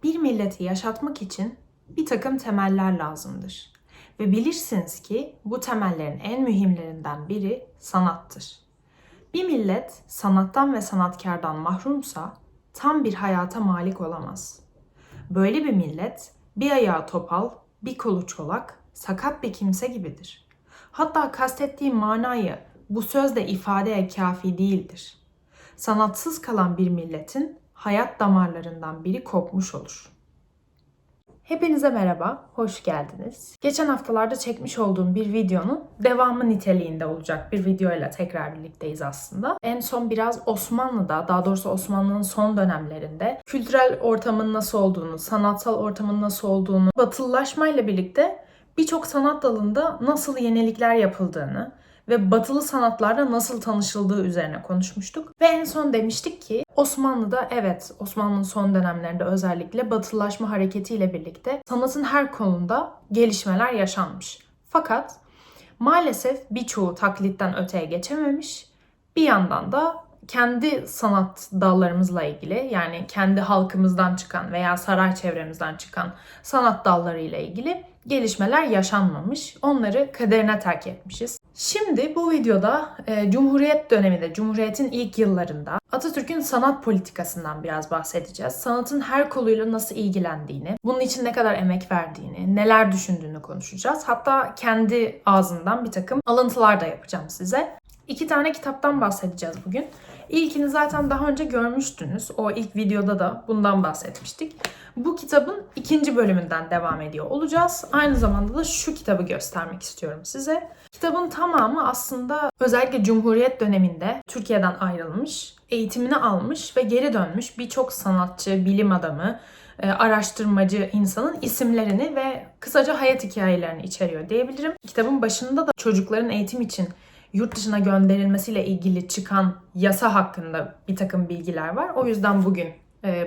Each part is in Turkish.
Bir milleti yaşatmak için bir takım temeller lazımdır. Ve bilirsiniz ki bu temellerin en mühimlerinden biri sanattır. Bir millet sanattan ve sanatkardan mahrumsa tam bir hayata malik olamaz. Böyle bir millet bir ayağı topal, bir kolu çolak, sakat bir kimse gibidir. Hatta kastettiğim manayı bu sözle ifadeye kafi değildir. Sanatsız kalan bir milletin hayat damarlarından biri kopmuş olur. Hepinize merhaba, hoş geldiniz. Geçen haftalarda çekmiş olduğum bir videonun devamı niteliğinde olacak bir videoyla tekrar birlikteyiz aslında. En son biraz Osmanlı'da, daha doğrusu Osmanlı'nın son dönemlerinde kültürel ortamın nasıl olduğunu, sanatsal ortamın nasıl olduğunu, batılılaşmayla birlikte birçok sanat dalında nasıl yenilikler yapıldığını ve batılı sanatlarla nasıl tanışıldığı üzerine konuşmuştuk. Ve en son demiştik ki Osmanlı'da evet, Osmanlı'nın son dönemlerinde özellikle batılılaşma hareketiyle birlikte sanatın her konuda gelişmeler yaşanmış. Fakat maalesef birçoğu taklitten öteye geçememiş. Bir yandan da kendi sanat dallarımızla ilgili, yani kendi halkımızdan çıkan veya saray çevremizden çıkan sanat dallarıyla ilgili gelişmeler yaşanmamış. Onları kaderine terk etmişiz. Şimdi bu videoda Cumhuriyet döneminde, Cumhuriyet'in ilk yıllarında Atatürk'ün sanat politikasından biraz bahsedeceğiz. Sanatın her koluyla nasıl ilgilendiğini, bunun için ne kadar emek verdiğini, neler düşündüğünü konuşacağız. Hatta kendi ağzından bir takım alıntılar da yapacağım size. 2 tane kitaptan bahsedeceğiz bugün. İlkini zaten daha önce görmüştünüz. O ilk videoda da bundan bahsetmiştik. Bu kitabın 2. bölümünden devam ediyor olacağız. Aynı zamanda da şu kitabı göstermek istiyorum size. Kitabın tamamı aslında özellikle Cumhuriyet döneminde Türkiye'den ayrılmış, eğitimini almış ve geri dönmüş birçok sanatçı, bilim adamı, araştırmacı insanın isimlerini ve kısaca hayat hikayelerini içeriyor diyebilirim. Kitabın başında da çocukların eğitim için yurt dışına gönderilmesiyle ilgili çıkan yasa hakkında bir takım bilgiler var. O yüzden bugün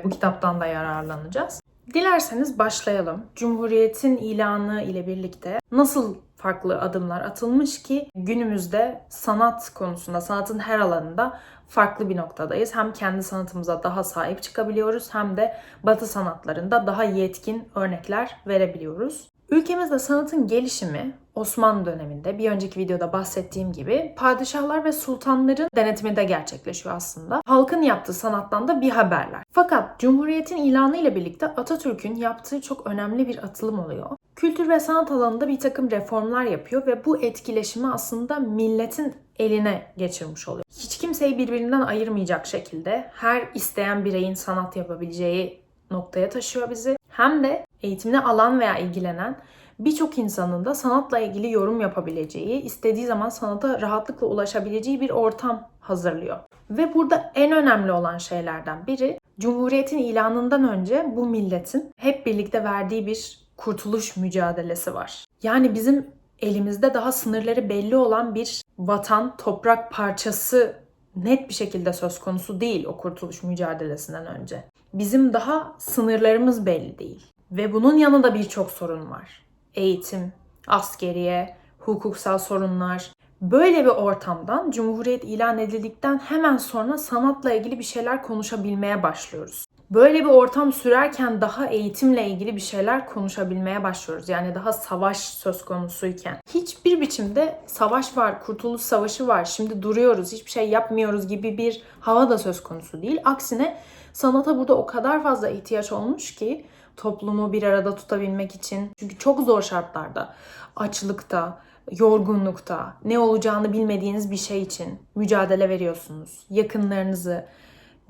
bu kitaptan da yararlanacağız. Dilerseniz başlayalım. Cumhuriyet'in ilanı ile birlikte nasıl farklı adımlar atılmış ki günümüzde sanat konusunda, sanatın her alanında farklı bir noktadayız. Hem kendi sanatımıza daha sahip çıkabiliyoruz hem de Batı sanatlarında daha yetkin örnekler verebiliyoruz. Ülkemizde sanatın gelişimi Osmanlı döneminde bir önceki videoda bahsettiğim gibi padişahlar ve sultanların denetiminde gerçekleşiyor aslında. Halkın yaptığı sanattan da bir haberler. Fakat Cumhuriyet'in ilanı ile birlikte Atatürk'ün yaptığı çok önemli bir atılım oluyor. Kültür ve sanat alanında bir takım reformlar yapıyor ve bu etkileşimi aslında milletin eline geçirmiş oluyor. Hiç kimseyi birbirinden ayırmayacak şekilde her isteyen bireyin sanat yapabileceği noktaya taşıyor bizi. Hem de eğitimini alan veya ilgilenen birçok insanın da sanatla ilgili yorum yapabileceği, istediği zaman sanata rahatlıkla ulaşabileceği bir ortam hazırlıyor. Ve burada en önemli olan şeylerden biri, Cumhuriyet'in ilanından önce bu milletin hep birlikte verdiği bir kurtuluş mücadelesi var. Yani bizim elimizde daha sınırları belli olan bir vatan, toprak parçası net bir şekilde söz konusu değil o kurtuluş mücadelesinden önce. Bizim daha sınırlarımız belli değil. Ve bunun yanında birçok sorun var. Eğitim, askeriye, hukuksal sorunlar. Böyle bir ortamdan Cumhuriyet ilan edildikten hemen sonra sanatla ilgili bir şeyler konuşabilmeye başlıyoruz. Böyle bir ortam sürerken daha eğitimle ilgili bir şeyler konuşabilmeye başlıyoruz. Yani daha savaş söz konusuyken. Hiçbir biçimde savaş var, kurtuluş savaşı var, şimdi duruyoruz, hiçbir şey yapmıyoruz gibi bir hava da söz konusu değil. Aksine sanata burada o kadar fazla ihtiyaç olmuş ki toplumu bir arada tutabilmek için. Çünkü çok zor şartlarda, açlıkta, yorgunlukta, ne olacağını bilmediğiniz bir şey için mücadele veriyorsunuz. Yakınlarınızı,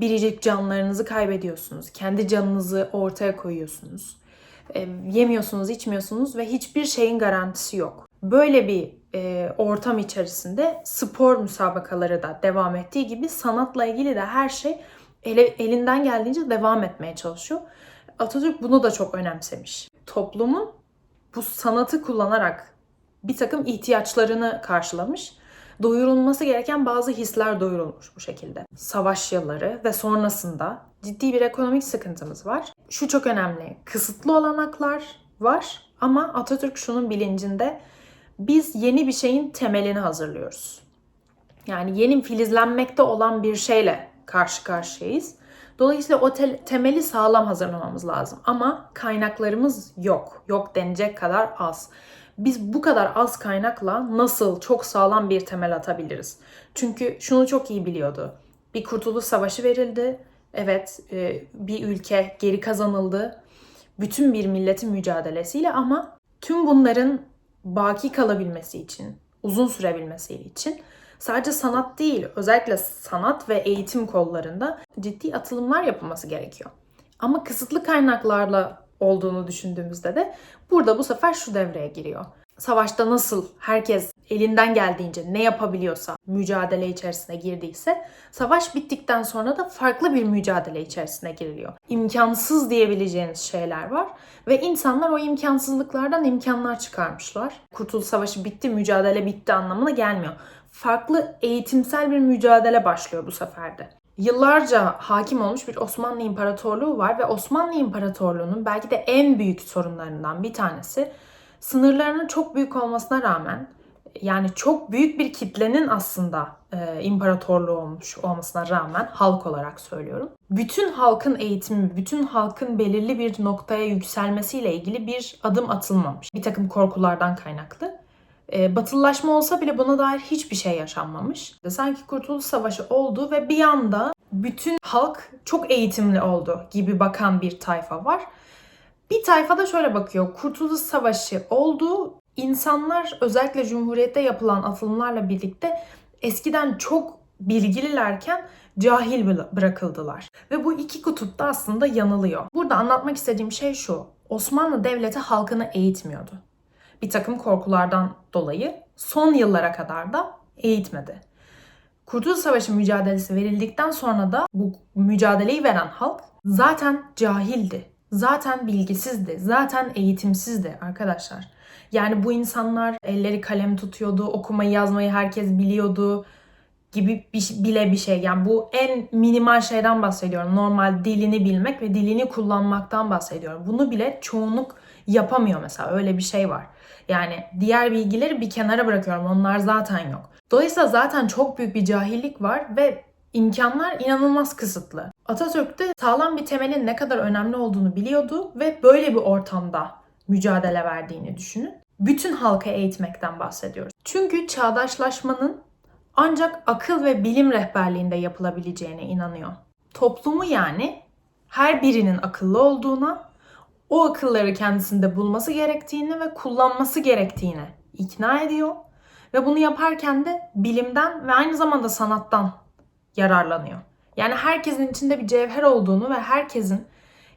biricik canlarınızı kaybediyorsunuz. Kendi canınızı ortaya koyuyorsunuz. Yemiyorsunuz, içmiyorsunuz ve hiçbir şeyin garantisi yok. Böyle bir ortam içerisinde spor müsabakaları da devam ettiği gibi sanatla ilgili de her şey elinden geldiğince devam etmeye çalışıyor. Atatürk bunu da çok önemsemiş. Toplumun bu sanatı kullanarak bir takım ihtiyaçlarını karşılamış. Doyurulması gereken bazı hisler doyurulmuş bu şekilde. Savaş yılları ve sonrasında ciddi bir ekonomik sıkıntımız var. Şu çok önemli. Kısıtlı olanaklar var ama Atatürk şunun bilincinde, biz yeni bir şeyin temelini hazırlıyoruz. Yani yeni filizlenmekte olan bir şeyle karşı karşıyayız. Dolayısıyla o temeli sağlam hazırlamamız lazım. Ama kaynaklarımız yok. Yok denecek kadar az. Biz bu kadar az kaynakla nasıl çok sağlam bir temel atabiliriz? Çünkü şunu çok iyi biliyordu. Bir Kurtuluş Savaşı verildi. Evet, bir ülke geri kazanıldı. Bütün bir milletin mücadelesiyle, ama tüm bunların baki kalabilmesi için, uzun sürebilmesi için sadece sanat değil, özellikle sanat ve eğitim kollarında ciddi atılımlar yapılması gerekiyor. Ama kısıtlı kaynaklarla olduğunu düşündüğümüzde de burada bu sefer şu devreye giriyor. Savaşta nasıl herkes elinden geldiğince ne yapabiliyorsa mücadele içerisine girdiyse, savaş bittikten sonra da farklı bir mücadele içerisine giriliyor. İmkansız diyebileceğiniz şeyler var ve insanlar o imkansızlıklardan imkanlar çıkarmışlar. Kurtuluş Savaşı bitti, mücadele bitti anlamına gelmiyor. Farklı eğitimsel bir mücadele başlıyor bu sefer de. Yıllarca hakim olmuş bir Osmanlı İmparatorluğu var ve Osmanlı İmparatorluğu'nun belki de en büyük sorunlarından bir tanesi, sınırlarının çok büyük olmasına rağmen, yani çok büyük bir kitlenin aslında imparatorluğu olmuş olmasına rağmen, halk olarak söylüyorum, bütün halkın eğitimi, bütün halkın belirli bir noktaya yükselmesiyle ilgili bir adım atılmamış. Bir takım korkulardan kaynaklı. Batılılaşma olsa bile buna dair hiçbir şey yaşanmamış. Sanki Kurtuluş Savaşı oldu ve bir anda bütün halk çok eğitimli oldu gibi bakan bir tayfa var. Bir tayfa da şöyle bakıyor. Kurtuluş Savaşı oldu. İnsanlar özellikle Cumhuriyet'te yapılan atılımlarla birlikte eskiden çok bilgililerken cahil bırakıldılar. Ve bu iki kutup da aslında yanılıyor. Burada anlatmak istediğim şey şu. Osmanlı Devleti halkını eğitmiyordu. Bir takım korkulardan dolayı son yıllara kadar da eğitmedi. Kurtuluş Savaşı mücadelesi verildikten sonra da bu mücadeleyi veren halk zaten cahildi. Zaten bilgisizdi. Zaten eğitimsizdi arkadaşlar. Yani bu insanlar elleri kalem tutuyordu, okumayı yazmayı herkes biliyordu gibi bir şey. Yani bu en minimal şeyden bahsediyorum. Normal dilini bilmek ve dilini kullanmaktan bahsediyorum. Bunu bile çoğunluk yapamıyor mesela. Öyle bir şey var. Yani diğer bilgileri bir kenara bırakıyorum. Onlar zaten yok. Dolayısıyla zaten çok büyük bir cahillik var ve imkanlar inanılmaz kısıtlı. Atatürk de sağlam bir temelin ne kadar önemli olduğunu biliyordu ve böyle bir ortamda mücadele verdiğini düşünün. Bütün halka eğitmekten bahsediyoruz. Çünkü çağdaşlaşmanın ancak akıl ve bilim rehberliğinde yapılabileceğine inanıyor. Toplumu, yani her birinin akıllı olduğuna, o akılları kendisinde bulması gerektiğini ve kullanması gerektiğine ikna ediyor. Ve bunu yaparken de bilimden ve aynı zamanda sanattan yararlanıyor. Yani herkesin içinde bir cevher olduğunu ve herkesin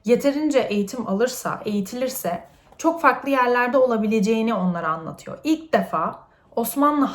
yeterince eğitim alırsa, eğitilirse çok farklı yerlerde olabileceğini onlara anlatıyor. İlk defa Osmanlı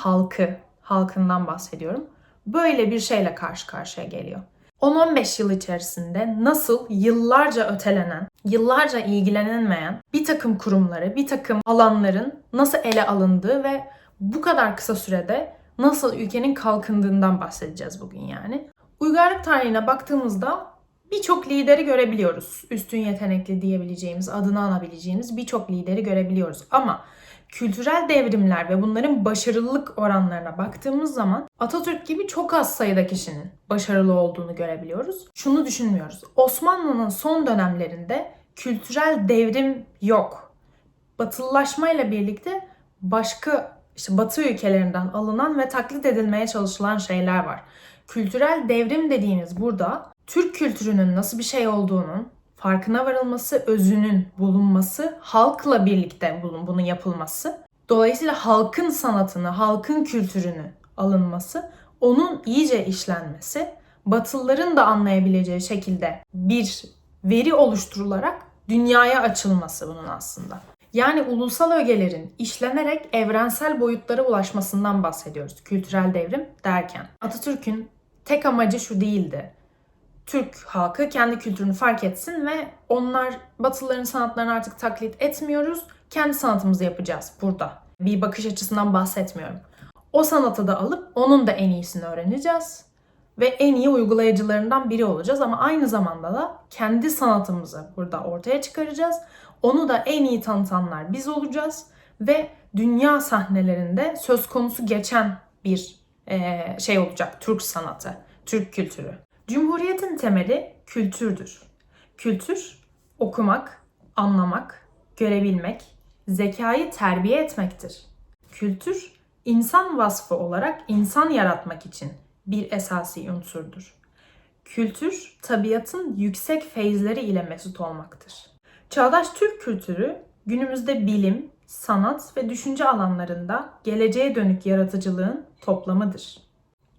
halkından bahsediyorum, böyle bir şeyle karşı karşıya geliyor. 10-15 yıl içerisinde nasıl yıllarca ötelenen, yıllarca ilgilenilmeyen bir takım kurumları, bir takım alanların nasıl ele alındığı ve bu kadar kısa sürede nasıl ülkenin kalkındığından bahsedeceğiz bugün yani. Uygarlık tarihine baktığımızda birçok lideri görebiliyoruz. Üstün yetenekli diyebileceğimiz, adını anabileceğimiz birçok lideri görebiliyoruz. Ama kültürel devrimler ve bunların başarılılık oranlarına baktığımız zaman Atatürk gibi çok az sayıda kişinin başarılı olduğunu görebiliyoruz. Şunu düşünmüyoruz. Osmanlı'nın son dönemlerinde kültürel devrim yok. Batılılaşmayla birlikte başka Batı ülkelerinden alınan ve taklit edilmeye çalışılan şeyler var. Kültürel devrim dediğiniz burada Türk kültürünün nasıl bir şey olduğunun farkına varılması, özünün bulunması, halkla birlikte bunun yapılması, dolayısıyla halkın sanatını, halkın kültürünü alınması, onun iyice işlenmesi, Batılıların da anlayabileceği şekilde bir veri oluşturularak dünyaya açılması bunun aslında. Yani ulusal ögelerin işlenerek evrensel boyutlara ulaşmasından bahsediyoruz kültürel devrim derken. Atatürk'ün tek amacı şu değildi. Türk halkı kendi kültürünü fark etsin ve onlar Batılıların sanatlarını artık taklit etmiyoruz, kendi sanatımızı yapacağız burada. Bir bakış açısından bahsetmiyorum. O sanatı da alıp onun da en iyisini öğreneceğiz ve en iyi uygulayıcılarından biri olacağız, ama aynı zamanda da kendi sanatımızı burada ortaya çıkaracağız. Onu da en iyi tanıtanlar biz olacağız ve dünya sahnelerinde söz konusu geçen bir şey olacak Türk sanatı, Türk kültürü. Cumhuriyetin temeli kültürdür. Kültür, okumak, anlamak, görebilmek, zekayı terbiye etmektir. Kültür, insan vasfı olarak insan yaratmak için bir esasi unsurdur. Kültür, tabiatın yüksek feyizleri ile mesut olmaktır. Çağdaş Türk kültürü, günümüzde bilim, sanat ve düşünce alanlarında geleceğe dönük yaratıcılığın toplamıdır.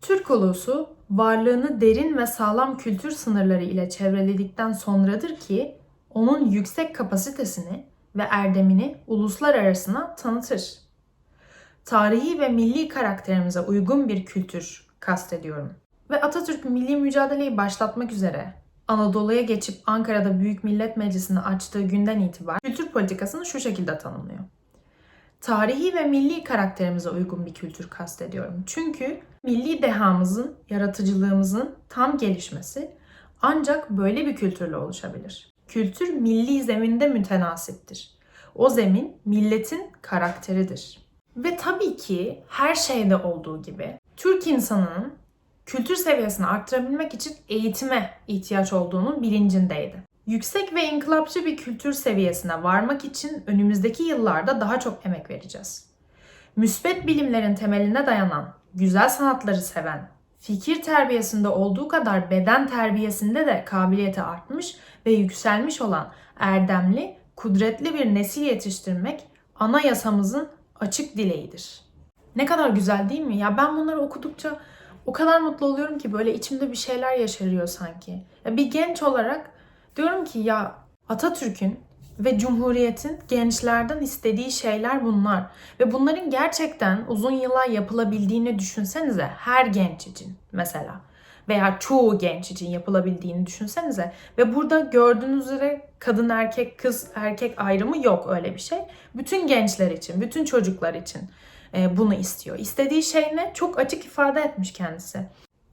Türk ulusu, varlığını derin ve sağlam kültür sınırları ile çevreledikten sonradır ki, onun yüksek kapasitesini ve erdemini uluslar arasına tanıtır. Tarihi ve milli karakterimize uygun bir kültür kastediyorum. Ve Atatürk milli mücadeleyi başlatmak üzere Anadolu'ya geçip Ankara'da Büyük Millet Meclisi'ni açtığı günden itibaren kültür politikasını şu şekilde tanımlıyor. Tarihi ve milli karakterimize uygun bir kültür kastediyorum. Çünkü milli dehamızın, yaratıcılığımızın tam gelişmesi ancak böyle bir kültürle oluşabilir. Kültür milli zeminde mütenasiptir. O zemin milletin karakteridir. Ve tabii ki her şeyde olduğu gibi Türk insanının kültür seviyesini arttırabilmek için eğitime ihtiyaç olduğunun bilincindeydi. Yüksek ve inkılapçı bir kültür seviyesine varmak için önümüzdeki yıllarda daha çok emek vereceğiz. Müsbet bilimlerin temeline dayanan, güzel sanatları seven, fikir terbiyesinde olduğu kadar beden terbiyesinde de kabiliyeti artmış ve yükselmiş olan erdemli, kudretli bir nesil yetiştirmek anayasamızın açık dileğidir. Ne kadar güzel değil mi? Ya ben bunları okudukça o kadar mutlu oluyorum ki böyle içimde bir şeyler yaşarıyor sanki. Ya bir genç olarak diyorum ki ya Atatürk'ün ve Cumhuriyet'in gençlerden istediği şeyler bunlar. Ve bunların gerçekten uzun yıllar yapılabildiğini düşünsenize, her genç için mesela. Veya çoğu genç için yapılabildiğini düşünsenize. Ve burada gördüğünüz üzere kadın erkek, kız erkek ayrımı yok, öyle bir şey. Bütün gençler için, bütün çocuklar için bunu istiyor. İstediği şey ne? Çok açık ifade etmiş kendisi.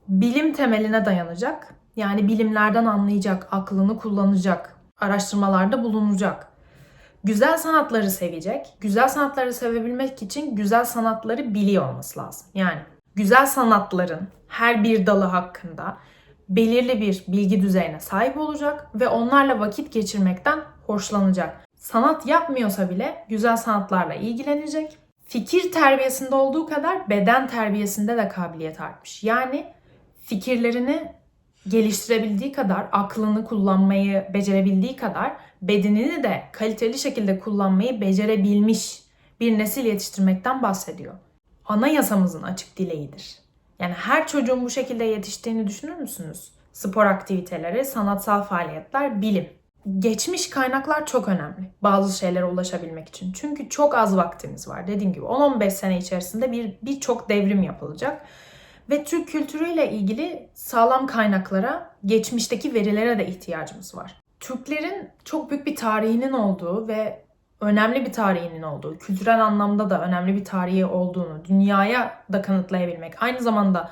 Bilim temeline dayanacak. Yani bilimlerden anlayacak, aklını kullanacak, araştırmalarda bulunacak. Güzel sanatları sevecek. Güzel sanatları sevebilmek için güzel sanatları biliyor olması lazım. Yani güzel sanatların her bir dalı hakkında belirli bir bilgi düzeyine sahip olacak ve onlarla vakit geçirmekten hoşlanacak. Sanat yapmıyorsa bile güzel sanatlarla ilgilenecek. Fikir terbiyesinde olduğu kadar beden terbiyesinde de kabiliyet artmış. Yani fikirlerini geliştirebildiği kadar, aklını kullanmayı becerebildiği kadar bedenini de kaliteli şekilde kullanmayı becerebilmiş bir nesil yetiştirmekten bahsediyor. Anayasamızın açık dileğidir. Yani her çocuğun bu şekilde yetiştiğini düşünür müsünüz? Spor aktiviteleri, sanatsal faaliyetler, bilim. Geçmiş kaynaklar çok önemli bazı şeylere ulaşabilmek için. Çünkü çok az vaktimiz var. Dediğim gibi 10-15 sene içerisinde birçok devrim yapılacak. Ve Türk kültürüyle ilgili sağlam kaynaklara, geçmişteki verilere de ihtiyacımız var. Türklerin çok büyük bir tarihinin olduğu ve önemli bir tarihinin olduğu, kültürel anlamda da önemli bir tarihi olduğunu dünyaya da kanıtlayabilmek, aynı zamanda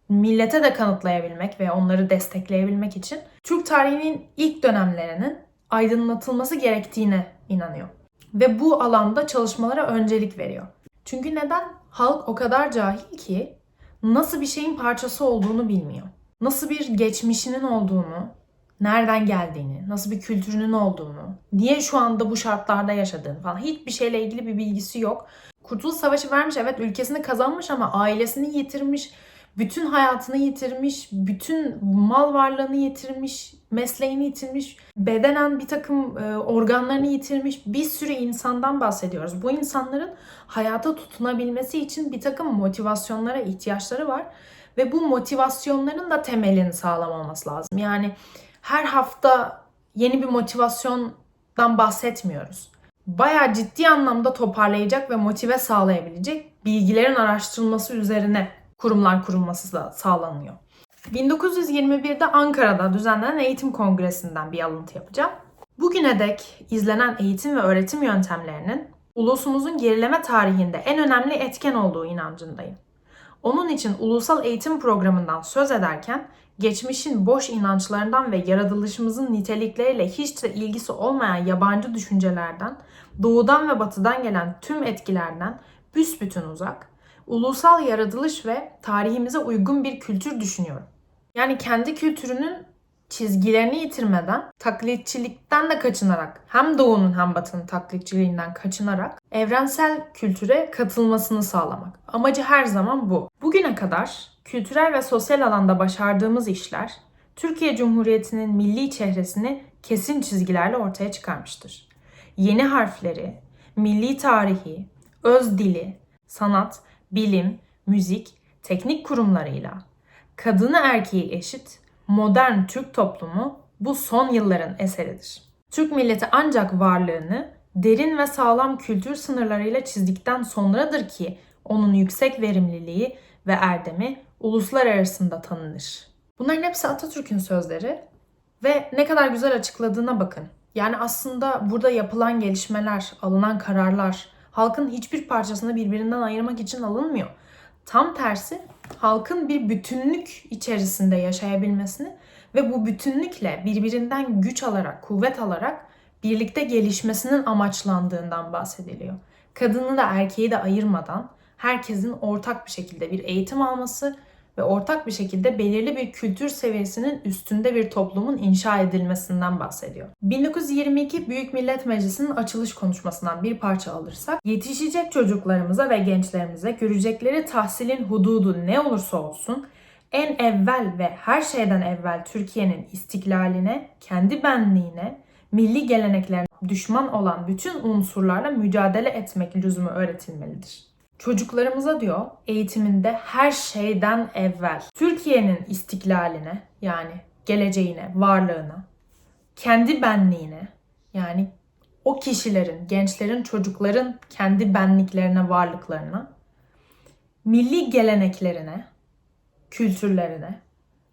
millete de kanıtlayabilmek ve onları destekleyebilmek için Türk tarihinin ilk dönemlerinin aydınlatılması gerektiğine inanıyor. Ve bu alanda çalışmalara öncelik veriyor. Çünkü neden? Halk o kadar cahil ki nasıl bir şeyin parçası olduğunu bilmiyor. Nasıl bir geçmişinin olduğunu, nereden geldiğini, nasıl bir kültürünün olduğunu, niye şu anda bu şartlarda yaşadığını falan hiçbir şeyle ilgili bir bilgisi yok. Kurtuluş Savaşı vermiş, evet ülkesini kazanmış ama ailesini yitirmiş, bütün hayatını yitirmiş, bütün mal varlığını yitirmiş, mesleğini yitirmiş, bedenen bir takım organlarını yitirmiş bir sürü insandan bahsediyoruz. Bu insanların hayata tutunabilmesi için bir takım motivasyonlara ihtiyaçları var ve bu motivasyonların da temelini sağlam olması lazım. Yani her hafta yeni bir motivasyondan bahsetmiyoruz. Bayağı ciddi anlamda toparlayacak ve motive sağlayabilecek bilgilerin araştırılması üzerine kurumlar kurulması da sağlanıyor. 1921'de Ankara'da düzenlenen eğitim kongresinden bir alıntı yapacağım. Bugüne dek izlenen eğitim ve öğretim yöntemlerinin ulusumuzun gerileme tarihinde en önemli etken olduğu inancındayım. Onun için ulusal eğitim programından söz ederken geçmişin boş inançlarından ve yaratılışımızın nitelikleriyle hiç de ilgisi olmayan yabancı düşüncelerden, doğudan ve batıdan gelen tüm etkilerden büsbütün uzak, ulusal yaratılış ve tarihimize uygun bir kültür düşünüyorum. Yani kendi kültürünün çizgilerini yitirmeden, taklitçilikten de kaçınarak, hem Doğu'nun hem Batı'nın taklitçiliğinden kaçınarak evrensel kültüre katılmasını sağlamak. Amacı her zaman bu. Bugüne kadar kültürel ve sosyal alanda başardığımız işler, Türkiye Cumhuriyeti'nin milli çehresini kesin çizgilerle ortaya çıkarmıştır. Yeni harfleri, milli tarihi, öz dili, sanat, bilim, müzik, teknik kurumlarıyla, kadını erkeği eşit, modern Türk toplumu bu son yılların eseridir. Türk milleti ancak varlığını derin ve sağlam kültür sınırlarıyla çizdikten sonradır ki onun yüksek verimliliği ve erdemi uluslar arasında tanınır. Bunların hepsi Atatürk'ün sözleri ve ne kadar güzel açıkladığına bakın. Yani aslında burada yapılan gelişmeler, alınan kararlar halkın hiçbir parçasını birbirinden ayırmak için alınmıyor. Tam tersi halkın bir bütünlük içerisinde yaşayabilmesini ve bu bütünlükle birbirinden güç alarak, kuvvet alarak birlikte gelişmesinin amaçlandığından bahsediliyor. Kadını da erkeği de ayırmadan herkesin ortak bir şekilde bir eğitim alması ve ortak bir şekilde belirli bir kültür seviyesinin üstünde bir toplumun inşa edilmesinden bahsediyor. 1922 Büyük Millet Meclisi'nin açılış konuşmasından bir parça alırsak, yetişecek çocuklarımıza ve gençlerimize görecekleri tahsilin hududu ne olursa olsun, en evvel ve her şeyden evvel Türkiye'nin istiklaline, kendi benliğine, milli geleneklerine düşman olan bütün unsurlarla mücadele etmek lüzumu öğretilmelidir. Çocuklarımıza diyor eğitiminde her şeyden evvel Türkiye'nin istiklaline yani geleceğine, varlığına, kendi benliğine yani o kişilerin, gençlerin, çocukların kendi benliklerine, varlıklarına, milli geleneklerine, kültürlerine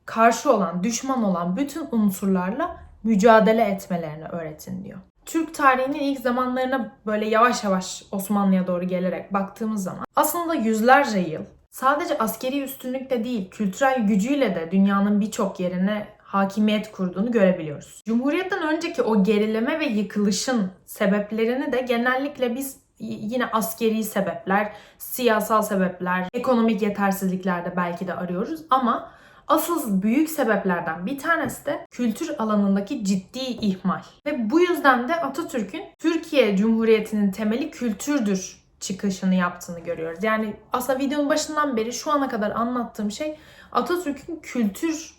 karşı olan, düşman olan bütün unsurlarla mücadele etmelerini öğretin diyor. Türk tarihinin ilk zamanlarına böyle yavaş yavaş Osmanlı'ya doğru gelerek baktığımız zaman aslında yüzlerce yıl sadece askeri üstünlükle değil, kültürel gücüyle de dünyanın birçok yerine hakimiyet kurduğunu görebiliyoruz. Cumhuriyetten önceki o gerileme ve yıkılışın sebeplerini de genellikle biz yine askeri sebepler, siyasal sebepler, ekonomik yetersizliklerde belki de arıyoruz ama asıl büyük sebeplerden bir tanesi de kültür alanındaki ciddi ihmal. Ve bu yüzden de Atatürk'ün Türkiye Cumhuriyeti'nin temeli kültürdür çıkışını yaptığını görüyoruz. Yani aslında videonun başından beri şu ana kadar anlattığım şey Atatürk'ün kültür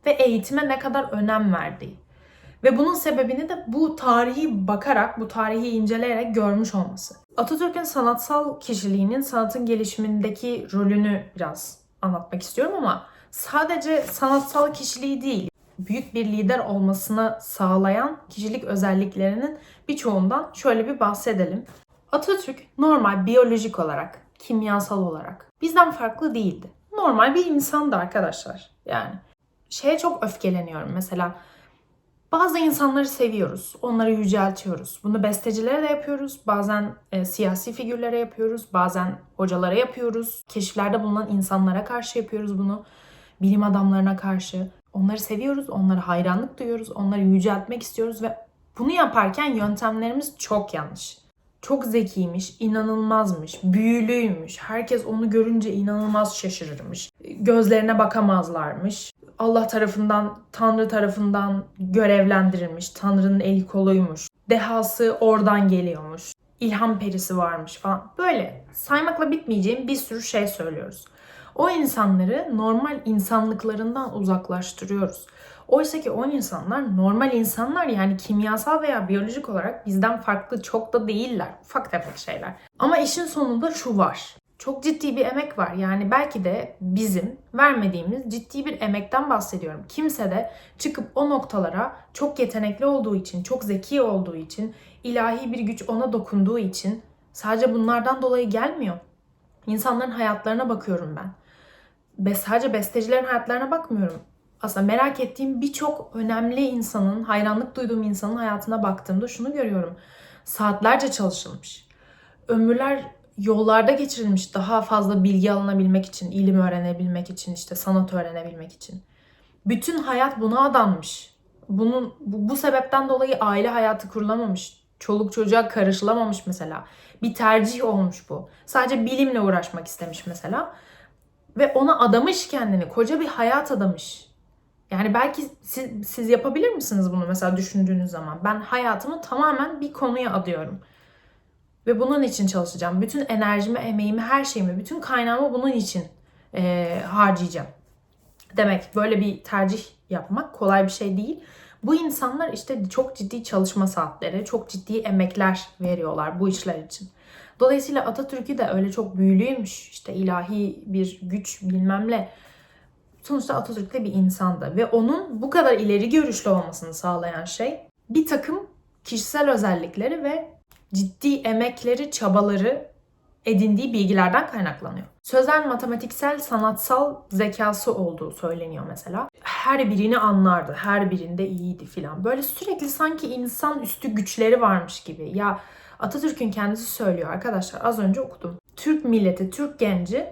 ve eğitime ne kadar önem verdiği. Ve bunun sebebini de bu tarihi bakarak, bu tarihi inceleyerek görmüş olması. Atatürk'ün sanatsal kişiliğinin sanatın gelişimindeki rolünü biraz anlatmak istiyorum ama sadece sanatsal kişiliği değil, büyük bir lider olmasını sağlayan kişilik özelliklerinin birçoğundan şöyle bir bahsedelim. Atatürk normal biyolojik olarak, kimyasal olarak bizden farklı değildi. Normal bir insandı arkadaşlar. Yani şeye çok öfkeleniyorum mesela. Bazı insanları seviyoruz, onları yüceltiyoruz. Bunu bestecilere de yapıyoruz, bazen siyasi figürlere yapıyoruz, bazen hocalara yapıyoruz. Keşiflerde bulunan insanlara karşı yapıyoruz bunu. Bilim adamlarına karşı. Onları seviyoruz, onlara hayranlık duyuyoruz, onları yüceltmek istiyoruz ve bunu yaparken yöntemlerimiz çok yanlış. Çok zekiymiş, inanılmazmış, büyülüymüş. Herkes onu görünce inanılmaz şaşırırmış. Gözlerine bakamazlarmış. Allah tarafından, Tanrı tarafından görevlendirilmiş. Tanrı'nın eli koluymuş. Dehası oradan geliyormuş. İlham perisi varmış falan. Böyle saymakla bitmeyeceğim bir sürü şey söylüyoruz. O insanları normal insanlıklarından uzaklaştırıyoruz. Oysa ki o insanlar normal insanlar, yani kimyasal veya biyolojik olarak bizden farklı çok da değiller. Ufak tefek şeyler. Ama işin sonunda şu var. Çok ciddi bir emek var. Yani belki de bizim vermediğimiz ciddi bir emekten bahsediyorum. Kimse de çıkıp o noktalara çok yetenekli olduğu için, çok zeki olduğu için, ilahi bir güç ona dokunduğu için sadece bunlardan dolayı gelmiyor. İnsanların hayatlarına bakıyorum ben. Sadece bestecilerin hayatlarına bakmıyorum. Aslında merak ettiğim birçok önemli insanın, hayranlık duyduğum insanın hayatına baktığımda şunu görüyorum. Saatlerce çalışılmış. Ömürler yollarda geçirilmiş daha fazla bilgi alınabilmek için, ilim öğrenebilmek için, işte sanat öğrenebilmek için. Bütün hayat buna adanmış. Bu sebepten dolayı aile hayatı kurulamamış. Çoluk çocuğa karışılamamış mesela. Bir tercih olmuş bu. Sadece bilimle uğraşmak istemiş mesela. Ve ona adamış kendini. Koca bir hayat adamış. Yani belki siz yapabilir misiniz bunu mesela düşündüğünüz zaman? Ben hayatımı tamamen bir konuya adıyorum. Ve bunun için çalışacağım. Bütün enerjimi, emeğimi, her şeyimi, bütün kaynağımı bunun için harcayacağım. Demek böyle bir tercih yapmak kolay bir şey değil. Bu insanlar işte çok ciddi çalışma saatleri, çok ciddi emekler veriyorlar bu işler için. Dolayısıyla Atatürk'ü de öyle çok büyülüymüş, işte ilahi bir güç bilmem ne. Sonuçta Atatürk de bir insandı ve onun bu kadar ileri görüşlü olmasını sağlayan şey bir takım kişisel özellikleri ve ciddi emekleri, çabaları edindiği bilgilerden kaynaklanıyor. Sözel, matematiksel, sanatsal zekası olduğu söyleniyor mesela. Her birini anlardı, her birinde iyiydi filan. Böyle sürekli sanki insanüstü güçleri varmış gibi. Ya Atatürk'ün kendisi söylüyor arkadaşlar, az önce okudum. Türk milleti, Türk genci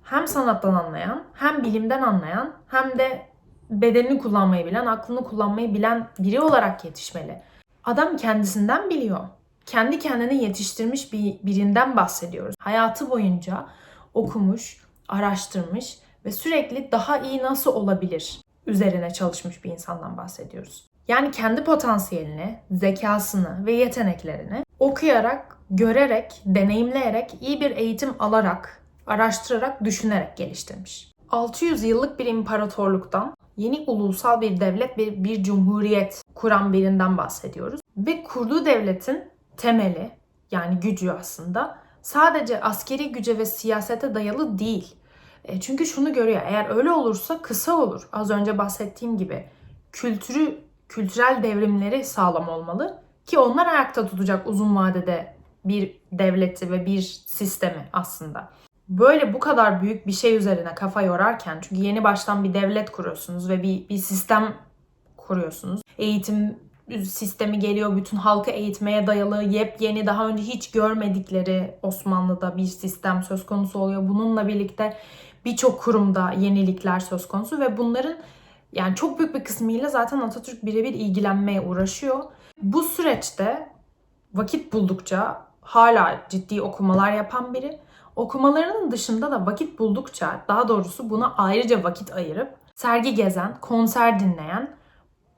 hem sanattan anlayan, hem bilimden anlayan, hem de bedenini kullanmayı bilen, aklını kullanmayı bilen biri olarak yetişmeli. Adam kendisinden biliyor. Kendi kendine yetiştirmiş birinden bahsediyoruz. Hayatı boyunca okumuş, araştırmış ve sürekli daha iyi nasıl olabilir üzerine çalışmış bir insandan bahsediyoruz. Yani kendi potansiyelini, zekasını ve yeteneklerini okuyarak, görerek, deneyimleyerek, iyi bir eğitim alarak, araştırarak, düşünerek geliştirmiş. 600 yıllık bir imparatorluktan yeni ulusal bir devlet, bir cumhuriyet kuran birinden bahsediyoruz. Ve kurduğu devletin temeli, yani gücü aslında sadece askeri güce ve siyasete dayalı değil. Çünkü şunu görüyor, eğer öyle olursa kısa olur. Az önce bahsettiğim gibi kültürel devrimleri sağlam olmalı ki onlar ayakta tutacak uzun vadede bir devleti ve bir sistemi aslında. Böyle bu kadar büyük bir şey üzerine kafa yorarken, çünkü yeni baştan bir devlet kuruyorsunuz ve bir sistem kuruyorsunuz. Eğitim sistemi geliyor, bütün halkı eğitmeye dayalı, yepyeni, daha önce hiç görmedikleri Osmanlı'da bir sistem söz konusu oluyor. Bununla birlikte birçok kurumda yenilikler söz konusu ve bunların yani çok büyük bir kısmıyla zaten Atatürk birebir ilgilenmeye uğraşıyor. Bu süreçte vakit buldukça hala ciddi okumalar yapan biri. Okumalarının dışında da vakit buldukça, daha doğrusu buna ayrıca vakit ayırıp sergi gezen, konser dinleyen,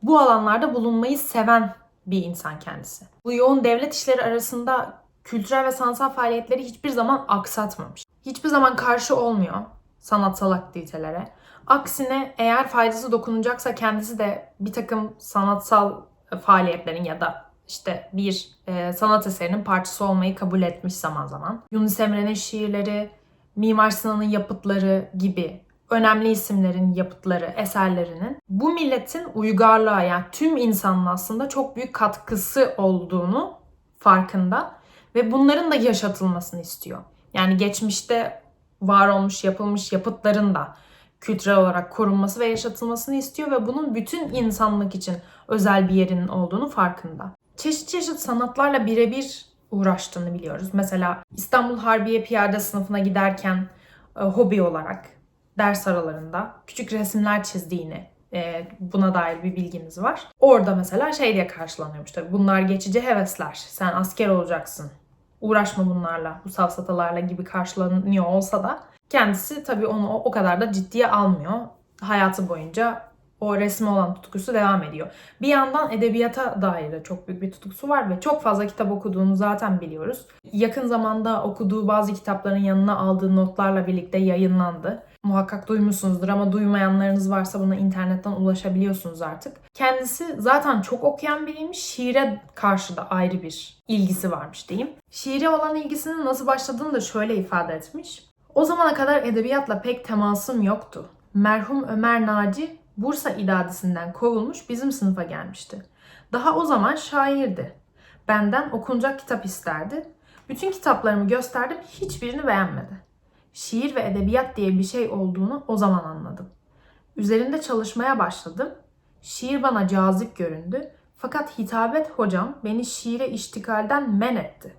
bu alanlarda bulunmayı seven bir insan kendisi. Bu yoğun devlet işleri arasında kültürel ve sanatsal faaliyetleri hiçbir zaman aksatmamış. Hiçbir zaman karşı olmuyor sanatsal aktivitelere. Aksine eğer faydası dokunacaksa kendisi de bir takım sanatsal faaliyetlerin ya da işte bir sanat eserinin parçası olmayı kabul etmiş zaman zaman. Yunus Emre'nin şiirleri, Mimar Sinan'ın yapıtları gibi önemli isimlerin yapıtları, eserlerinin bu milletin uygarlığa, yani tüm insanın aslında çok büyük katkısı olduğunu farkında ve bunların da yaşatılmasını istiyor. Yani geçmişte var olmuş, yapılmış yapıtların da kültürel olarak korunması ve yaşatılmasını istiyor ve bunun bütün insanlık için özel bir yerinin olduğunu farkında. Çeşit çeşit sanatlarla birebir uğraştığını biliyoruz. Mesela İstanbul Harbiye Piyade sınıfına giderken hobi olarak ders aralarında küçük resimler çizdiğini, buna dair bir bilgimiz var. Orada mesela şey diye karşılanıyormuş tabii. Bunlar geçici hevesler. Sen asker olacaksın. Uğraşma bunlarla, bu safsatalarla gibi karşılanıyor olsa da kendisi tabii onu o kadar da ciddiye almıyor. Hayatı boyunca o resme olan tutkusu devam ediyor. Bir yandan edebiyata dair de çok büyük bir tutkusu var ve çok fazla kitap okuduğunu zaten biliyoruz. Yakın zamanda okuduğu bazı kitapların yanına aldığı notlarla birlikte yayınlandı. Muhakkak duymuşsunuzdur ama duymayanlarınız varsa buna internetten ulaşabiliyorsunuz artık. Kendisi zaten çok okuyan biriymiş. Şiire karşı da ayrı bir ilgisi varmış diyeyim. Şiire olan ilgisinin nasıl başladığını da şöyle ifade etmiş. O zamana kadar edebiyatla pek temasım yoktu. Merhum Ömer Naci Bursa İdadisi'nden kovulmuş bizim sınıfa gelmişti. Daha o zaman şairdi. Benden okunacak kitap isterdi. Bütün kitaplarımı gösterdim, hiçbirini beğenmedi. Şiir ve edebiyat diye bir şey olduğunu o zaman anladım. Üzerinde çalışmaya başladım. Şiir bana cazip göründü. Fakat hitabet hocam beni şiire iştigalden men etti.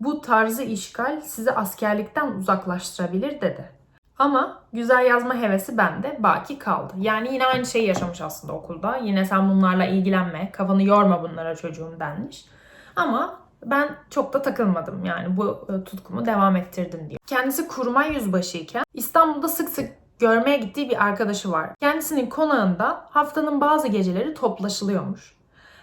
Bu tarzı işgal sizi askerlikten uzaklaştırabilir dedi. Ama güzel yazma hevesi bende baki kaldı. Yani yine aynı şeyi yaşamış aslında okulda. Yine sen bunlarla ilgilenme, kafanı yorma bunlara çocuğum denmiş. Ama ben çok da takılmadım, yani bu tutkumu devam ettirdim diyor. Kendisi kurmay yüzbaşıyken İstanbul'da sık sık görmeye gittiği bir arkadaşı var. Kendisinin konağında haftanın bazı geceleri toplaşılıyormuş.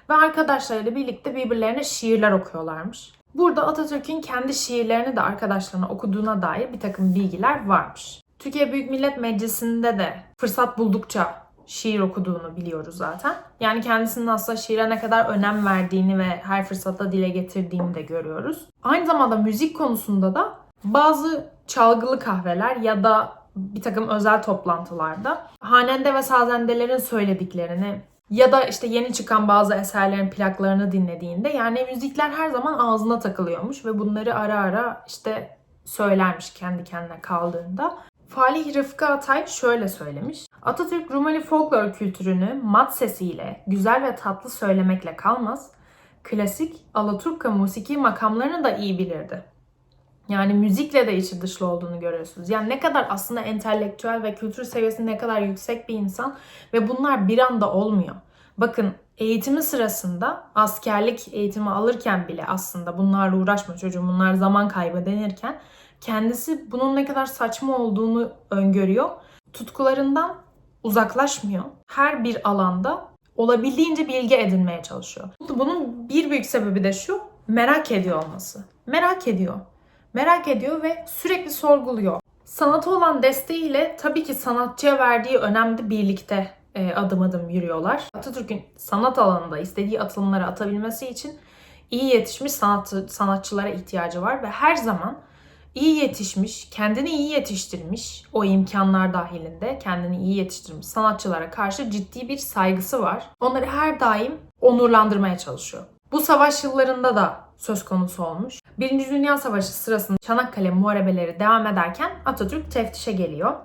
Ve arkadaşlarıyla birlikte birbirlerine şiirler okuyorlarmış. Burada Atatürk'ün kendi şiirlerini de arkadaşlarına okuduğuna dair bir takım bilgiler varmış. Türkiye Büyük Millet Meclisi'nde de fırsat buldukça şiir okuduğunu biliyoruz zaten. Yani kendisinin aslında şiire ne kadar önem verdiğini ve her fırsatta dile getirdiğini de görüyoruz. Aynı zamanda müzik konusunda da bazı çalgılı kahveler ya da bir takım özel toplantılarda hanende ve sazendelerin söylediklerini ya da işte yeni çıkan bazı eserlerin plaklarını dinlediğinde yani müzikler her zaman ağzına takılıyormuş ve bunları ara ara işte söylermiş kendi kendine kaldığında. Falih Rıfkı Atay şöyle söylemiş. Atatürk Rumeli folklor kültürünü mat sesiyle, güzel ve tatlı söylemekle kalmaz, klasik Alaturka musiki makamlarını da iyi bilirdi. Yani müzikle de içi dışlı olduğunu görüyorsunuz. Yani ne kadar aslında entelektüel ve kültür seviyesi ne kadar yüksek bir insan ve bunlar bir anda olmuyor. Bakın eğitimi sırasında askerlik eğitimi alırken bile aslında bunlarla uğraşma çocuğum, bunlar zaman kaybı denirken kendisi bunun ne kadar saçma olduğunu öngörüyor. Tutkularından uzaklaşmıyor. Her bir alanda olabildiğince bilgi edinmeye çalışıyor. Bunun bir büyük sebebi de şu, merak ediyor olması. Merak ediyor ve sürekli sorguluyor. Sanata olan desteğiyle tabii ki sanatçıya verdiği önemli birlikte adım adım yürüyorlar. Atatürk'ün sanat alanında istediği atılımları atabilmesi için iyi yetişmiş sanatçılara ihtiyacı var ve her zaman iyi yetişmiş, kendini iyi yetiştirmiş, o imkanlar dahilinde kendini iyi yetiştirmiş sanatçılara karşı ciddi bir saygısı var. Onları her daim onurlandırmaya çalışıyor. Bu savaş yıllarında da söz konusu olmuş. Birinci Dünya Savaşı sırasında Çanakkale muharebeleri devam ederken Atatürk teftişe geliyor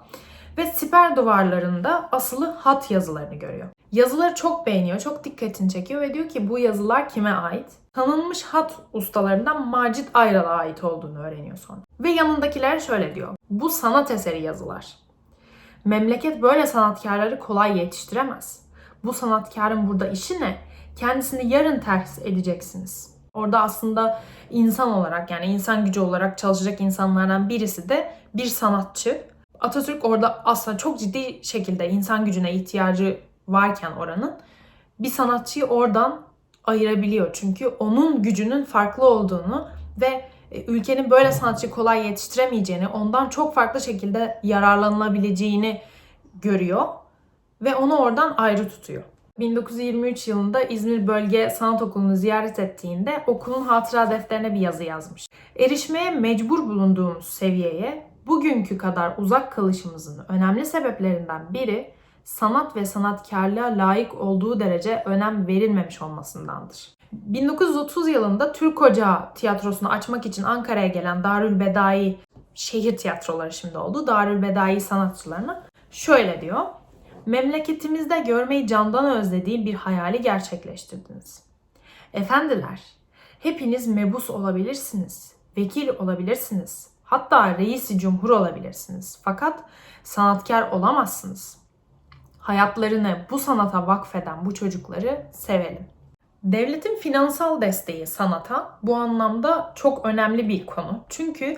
ve siper duvarlarında asılı hat yazılarını görüyor. Yazıları çok beğeniyor, çok dikkatini çekiyor ve diyor ki bu yazılar kime ait? Tanınmış hat ustalarından Macit Ayral'a ait olduğunu öğreniyor sonra. Ve yanındakiler şöyle diyor. Bu sanat eseri yazılar. Memleket böyle sanatkarları kolay yetiştiremez. Bu sanatkarın burada işi ne? Kendisini yarın ters edeceksiniz. Orada aslında insan olarak yani insan gücü olarak çalışacak insanlardan birisi de bir sanatçı. Atatürk orada aslında çok ciddi şekilde insan gücüne ihtiyacı varken oranın bir sanatçıyı oradan ayırabiliyor. Çünkü onun gücünün farklı olduğunu ve ülkenin böyle sanatçı kolay yetiştiremeyeceğini, ondan çok farklı şekilde yararlanılabileceğini görüyor ve onu oradan ayrı tutuyor. 1923 yılında İzmir Bölge Sanat Okulu'nu ziyaret ettiğinde okulun hatıra defterine bir yazı yazmış. Erişmeye mecbur bulunduğumuz seviyeye bugünkü kadar uzak kalışımızın önemli sebeplerinden biri sanat ve sanatkarlığa layık olduğu derece önem verilmemiş olmasındandır. 1930 yılında Türk Ocağı tiyatrosunu açmak için Ankara'ya gelen Darülbedai, şehir tiyatroları şimdi oldu, Darülbedai sanatçılarına şöyle diyor. Memleketimizde görmeyi candan özlediğim bir hayali gerçekleştirdiniz. Efendiler, hepiniz mebus olabilirsiniz, vekil olabilirsiniz, hatta reis-i cumhur olabilirsiniz. Fakat sanatkar olamazsınız. Hayatlarını bu sanata vakfeden bu çocukları sevelim. Devletin finansal desteği sanata bu anlamda çok önemli bir konu. Çünkü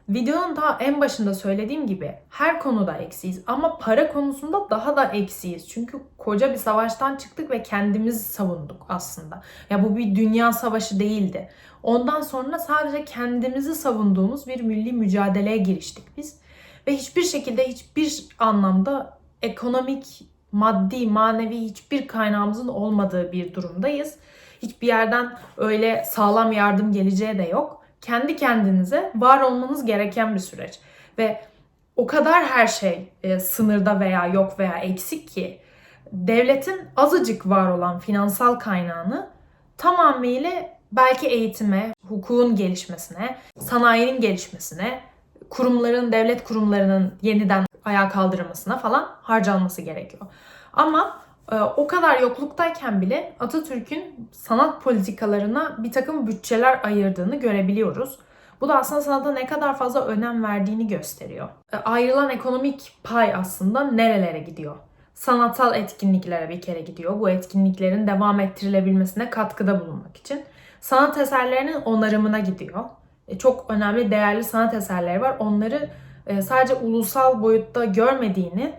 videonun daha en başında söylediğim gibi her konuda eksiyiz ama para konusunda daha da eksiyiz. Çünkü koca bir savaştan çıktık ve kendimizi savunduk aslında. Ya bu bir dünya savaşı değildi. Ondan sonra sadece kendimizi savunduğumuz bir milli mücadeleye giriştik biz. Ve hiçbir şekilde hiçbir anlamda ekonomik, maddi, manevi hiçbir kaynağımızın olmadığı bir durumdayız. Hiçbir yerden öyle sağlam yardım geleceği de yok. Kendi kendinize var olmanız gereken bir süreç. Ve o kadar her şey sınırda veya yok veya eksik ki devletin azıcık var olan finansal kaynağını tamamıyla belki eğitime, hukukun gelişmesine, sanayinin gelişmesine, kurumların, devlet kurumlarının yeniden ayağa kaldırılmasına falan harcanması gerekiyor. Ama o kadar yokluktayken bile Atatürk'ün sanat politikalarına bir takım bütçeler ayırdığını görebiliyoruz. Bu da aslında sanata ne kadar fazla önem verdiğini gösteriyor. Ayrılan ekonomik pay aslında nerelere gidiyor? Sanatsal etkinliklere bir kere gidiyor. Bu etkinliklerin devam ettirilebilmesine katkıda bulunmak için. Sanat eserlerinin onarımına gidiyor. Çok önemli, değerli sanat eserleri var. Onları sadece ulusal boyutta görmediğini,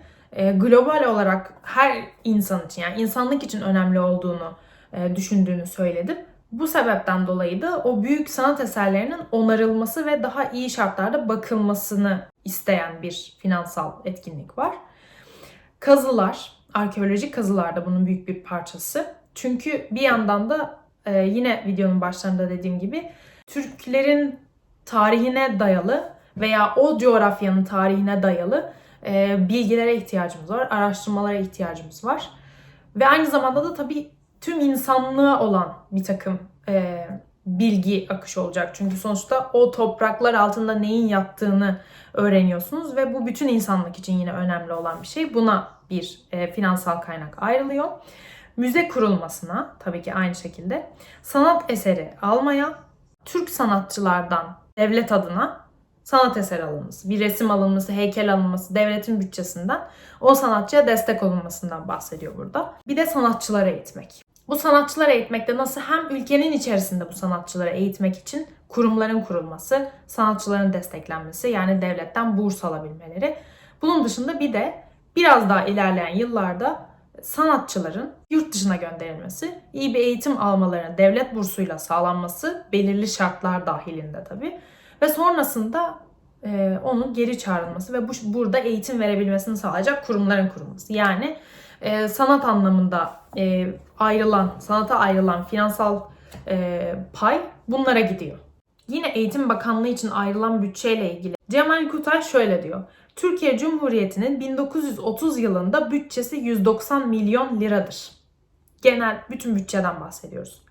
global olarak her insan için, yani insanlık için önemli olduğunu düşündüğünü söyledim. Bu sebepten dolayı da o büyük sanat eserlerinin onarılması ve daha iyi şartlarda bakılmasını isteyen bir finansal etkinlik var. Kazılar, arkeolojik kazılar da bunun büyük bir parçası. Çünkü bir yandan da yine videonun başlarında dediğim gibi Türklerin tarihine dayalı veya o coğrafyanın tarihine dayalı bilgilere ihtiyacımız var, araştırmalara ihtiyacımız var. Ve aynı zamanda da tabii tüm insanlığa olan bir takım bilgi akışı olacak. Çünkü sonuçta o topraklar altında neyin yattığını öğreniyorsunuz ve bu bütün insanlık için yine önemli olan bir şey. Buna bir finansal kaynak ayrılıyor. Müze kurulmasına tabii ki aynı şekilde sanat eseri almaya, Türk sanatçılardan devlet adına sanat eseri alınması, bir resim alınması, heykel alınması, devletin bütçesinden o sanatçıya destek olunmasından bahsediyor burada. Bir de sanatçılara eğitmek. Bu sanatçılara eğitmekte nasıl hem ülkenin içerisinde bu sanatçılara eğitmek için kurumların kurulması, sanatçıların desteklenmesi, yani devletten burs alabilmeleri. Bunun dışında bir de biraz daha ilerleyen yıllarda sanatçıların yurt dışına gönderilmesi, iyi bir eğitim almalarının devlet bursuyla sağlanması, belirli şartlar dahilinde tabii. Ve sonrasında onun geri çağrılması ve burada eğitim verebilmesini sağlayacak kurumların kurulması. Yani sanat anlamında sanata ayrılan finansal pay bunlara gidiyor. Yine Eğitim Bakanlığı için ayrılan bütçeyle ilgili Cemal Kutay şöyle diyor. Türkiye Cumhuriyeti'nin 1930 yılında bütçesi 190 milyon liradır. Genel bütün bütçeden bahsediyoruz.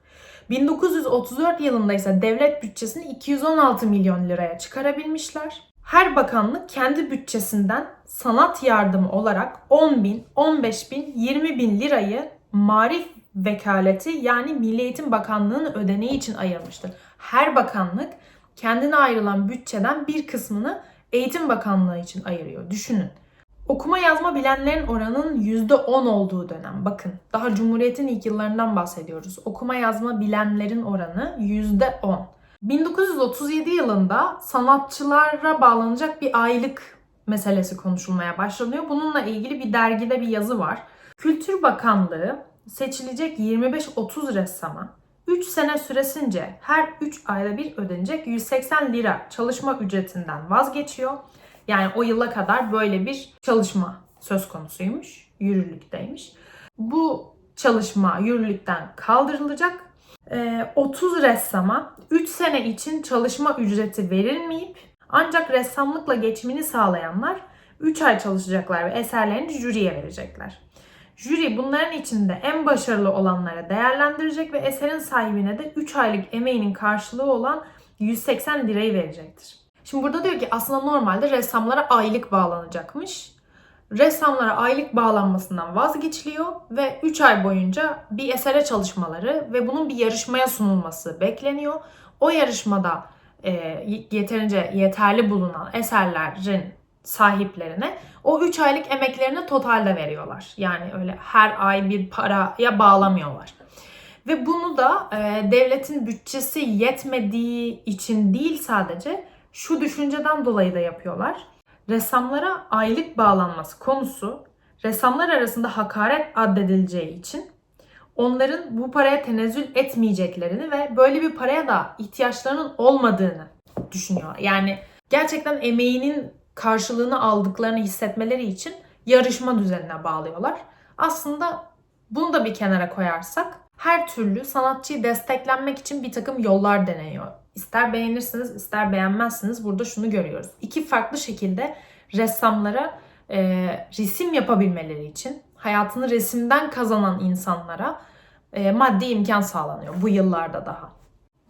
1934 yılında ise devlet bütçesini 216 milyon liraya çıkarabilmişler. Her bakanlık kendi bütçesinden sanat yardımı olarak 10 bin, 15 bin, 20 bin lirayı Marif Vekaleti yani Milli Eğitim Bakanlığı'nın ödeneği için ayırmıştır. Her bakanlık kendine ayrılan bütçeden bir kısmını Eğitim Bakanlığı için ayırıyor. Düşünün. Okuma yazma bilenlerin oranının %10 olduğu dönem. Bakın daha Cumhuriyet'in ilk yıllarından bahsediyoruz. Okuma yazma bilenlerin oranı %10. 1937 yılında sanatçılara bağlanacak bir aylık meselesi konuşulmaya başlanıyor. Bununla ilgili bir dergide bir yazı var. Kültür Bakanlığı seçilecek 25-30 ressama 3 sene süresince her 3 ayda bir ödenecek 180 lira çalışma ücretinden vazgeçiyor. Yani o yıla kadar böyle bir çalışma söz konusuymuş, yürürlükteymiş. Bu çalışma yürürlükten kaldırılacak. 30 ressama 3 sene için çalışma ücreti verilmeyip ancak ressamlıkla geçimini sağlayanlar 3 ay çalışacaklar ve eserlerini jüriye verecekler. Jüri bunların içinde en başarılı olanlara değerlendirecek ve eserin sahibine de 3 aylık emeğinin karşılığı olan 180 lirayı verecektir. Şimdi burada diyor ki aslında normalde ressamlara aylık bağlanacakmış. Ressamlara aylık bağlanmasından vazgeçiliyor ve 3 ay boyunca bir esere çalışmaları ve bunun bir yarışmaya sunulması bekleniyor. O yarışmada yeterince yeterli bulunan eserlerin sahiplerine o 3 aylık emeklerini totalde veriyorlar. Yani öyle her ay bir paraya bağlamıyorlar. Ve bunu da devletin bütçesi yetmediği için değil sadece şu düşünceden dolayı da yapıyorlar. Ressamlara aylık bağlanması konusu ressamlar arasında hakaret addedileceği için onların bu paraya tenezzül etmeyeceklerini ve böyle bir paraya da ihtiyaçlarının olmadığını düşünüyor. Yani gerçekten emeğinin karşılığını aldıklarını hissetmeleri için yarışma düzenine bağlıyorlar. Aslında bunu da bir kenara koyarsak her türlü sanatçıyı desteklenmek için bir takım yollar deneniyor. İster beğenirsiniz, ister beğenmezsiniz. Burada şunu görüyoruz. İki farklı şekilde ressamlara resim yapabilmeleri için hayatını resimden kazanan insanlara maddi imkan sağlanıyor bu yıllarda daha.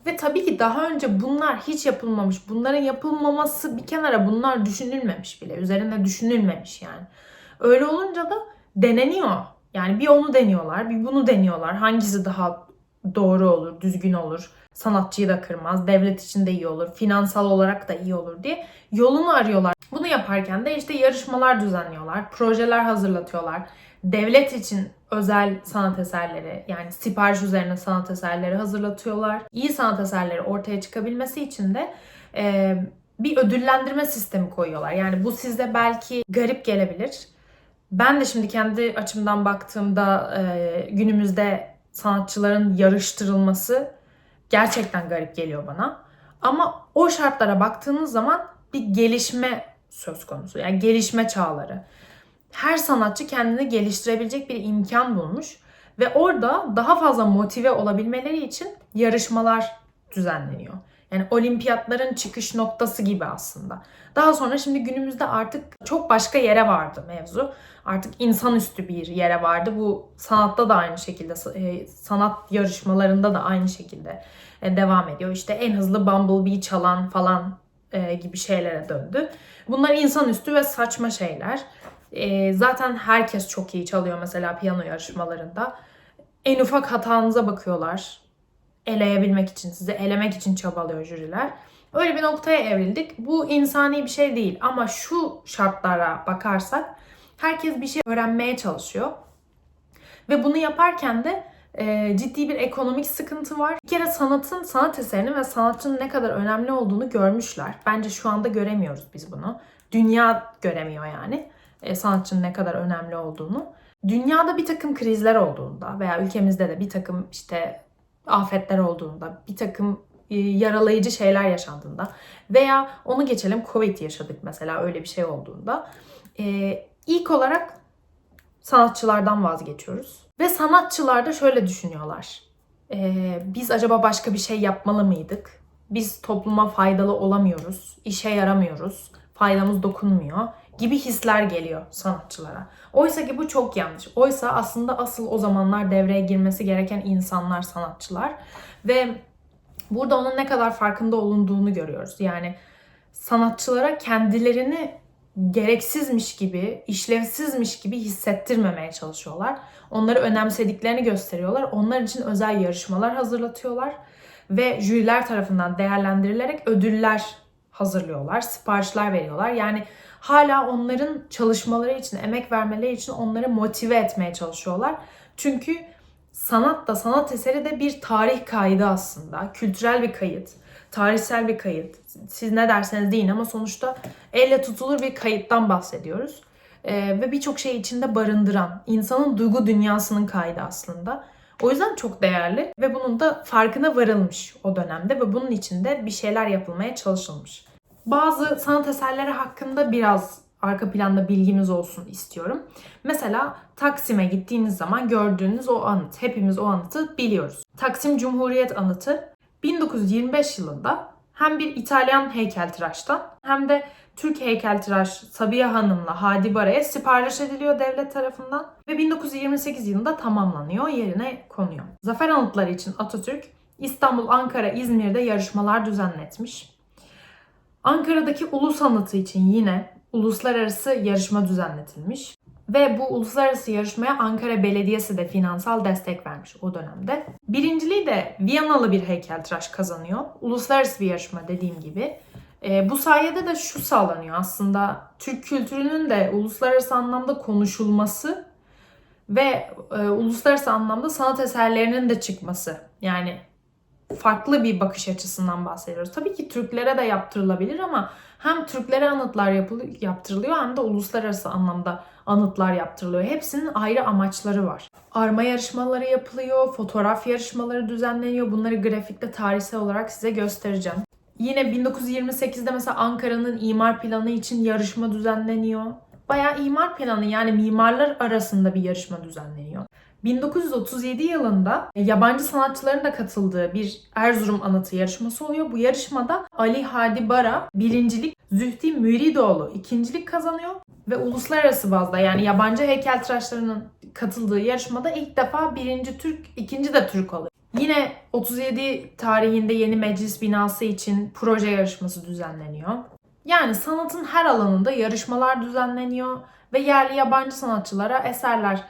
Ve tabii ki daha önce bunlar hiç yapılmamış. Bunların yapılmaması bir kenara, bunlar düşünülmemiş bile. Üzerinde düşünülmemiş yani. Öyle olunca da deneniyor. Yani bir onu deniyorlar, bir bunu deniyorlar. Hangisi daha doğru olur, düzgün olur, sanatçıyı da kırmaz, devlet için de iyi olur, finansal olarak da iyi olur diye yolunu arıyorlar. Bunu yaparken de işte yarışmalar düzenliyorlar, projeler hazırlatıyorlar. Devlet için özel sanat eserleri, yani sipariş üzerine sanat eserleri hazırlatıyorlar. İyi sanat eserleri ortaya çıkabilmesi için de bir ödüllendirme sistemi koyuyorlar. Yani bu size belki garip gelebilir. Ben de şimdi kendi açımdan baktığımda günümüzde sanatçıların yarıştırılması gerçekten garip geliyor bana. Ama o şartlara baktığınız zaman bir gelişme söz konusu. Yani gelişme çağları. Her sanatçı kendini geliştirebilecek bir imkan bulmuş ve orada daha fazla motive olabilmeleri için yarışmalar düzenleniyor. Yani olimpiyatların çıkış noktası gibi aslında. Daha sonra şimdi günümüzde artık çok başka yere vardı mevzu. Artık insanüstü bir yere vardı. Bu sanatta da aynı şekilde, sanat yarışmalarında da aynı şekilde devam ediyor. İşte en hızlı Bumblebee çalan falan gibi şeylere döndü. Bunlar insanüstü ve saçma şeyler. Zaten herkes çok iyi çalıyor mesela piyano yarışmalarında. En ufak hatanıza bakıyorlar. Eleyebilmek için, sizi elemek için çabalıyor jüriler. Öyle bir noktaya evrildik. Bu insani bir şey değil ama şu şartlara bakarsak herkes bir şey öğrenmeye çalışıyor. Ve bunu yaparken de ciddi bir ekonomik sıkıntı var. Bir kere sanat eserinin ve sanatçının ne kadar önemli olduğunu görmüşler. Bence şu anda göremiyoruz biz bunu. Dünya göremiyor yani sanatçının ne kadar önemli olduğunu. Dünyada bir takım krizler olduğunda veya ülkemizde de bir takım işte afetler olduğunda, bir takım yaralayıcı şeyler yaşandığında veya onu geçelim Covid yaşadık mesela öyle bir şey olduğunda ilk olarak sanatçılardan vazgeçiyoruz. Ve sanatçılar da şöyle düşünüyorlar. Biz acaba başka bir şey yapmalı mıydık? Biz topluma faydalı olamıyoruz, işe yaramıyoruz, faydamız dokunmuyor gibi hisler geliyor sanatçılara. Oysa ki bu çok yanlış. Oysa aslında asıl o zamanlar devreye girmesi gereken insanlar sanatçılar. Ve burada onun ne kadar farkında olunduğunu görüyoruz. Yani sanatçılara kendilerini gereksizmiş gibi, işlevsizmiş gibi hissettirmemeye çalışıyorlar. Onları önemsediklerini gösteriyorlar. Onlar için özel yarışmalar hazırlatıyorlar. Ve jüriler tarafından değerlendirilerek ödüller hazırlıyorlar, siparişler veriyorlar. Yani hala onların çalışmaları için, emek vermeleri için onları motive etmeye çalışıyorlar. Çünkü sanat da, sanat eseri de bir tarih kaydı aslında. Kültürel bir kayıt, tarihsel bir kayıt. Siz ne derseniz deyin ama sonuçta elle tutulur bir kayıttan bahsediyoruz. Ve birçok şey içinde barındıran, insanın duygu dünyasının kaydı aslında. O yüzden çok değerli ve bunun da farkına varılmış o dönemde ve bunun için de bir şeyler yapılmaya çalışılmış. Bazı sanat eserleri hakkında biraz arka planda bilgimiz olsun istiyorum. Mesela Taksim'e gittiğiniz zaman gördüğünüz o anıt, hepimiz o anıtı biliyoruz. Taksim Cumhuriyet Anıtı 1925 yılında hem bir İtalyan heykeltıraştan hem de Türk heykeltıraş Sabiha Hanım'la Hadi Bara'ya sipariş ediliyor devlet tarafından ve 1928 yılında tamamlanıyor, yerine konuyor. Zafer anıtları için Atatürk İstanbul, Ankara, İzmir'de yarışmalar düzenletmiş. Ankara'daki Ulus Anıtı için yine uluslararası yarışma düzenletilmiş. Ve bu uluslararası yarışmaya Ankara Belediyesi de finansal destek vermiş o dönemde. Birinciliği de Viyanalı bir heykeltıraş kazanıyor. Uluslararası bir yarışma dediğim gibi. Bu sayede de şu sağlanıyor aslında Türk kültürünün de uluslararası anlamda konuşulması ve uluslararası anlamda sanat eserlerinin de çıkması. Yani farklı bir bakış açısından bahsediyoruz. Tabii ki Türklere de yaptırılabilir ama hem Türklere anıtlar yaptırılıyor hem de uluslararası anlamda anıtlar yaptırılıyor. Hepsinin ayrı amaçları var. Arma yarışmaları yapılıyor, fotoğraf yarışmaları düzenleniyor. Bunları grafikte tarihsel olarak size göstereceğim. Yine 1928'de mesela Ankara'nın imar planı için yarışma düzenleniyor. Bayağı imar planı yani mimarlar arasında bir yarışma düzenleniyor. 1937 yılında yabancı sanatçıların da katıldığı bir Erzurum Anıtı yarışması oluyor. Bu yarışmada Ali Hadi Bara birincilik, Zühtü Müridoğlu ikincilik kazanıyor. Ve uluslararası bazda yani yabancı heykeltıraşlarının katıldığı yarışmada ilk defa birinci Türk, ikinci de Türk oluyor. Yine 37 tarihinde yeni meclis binası için proje yarışması düzenleniyor. Yani sanatın her alanında yarışmalar düzenleniyor ve yerli yabancı sanatçılara eserler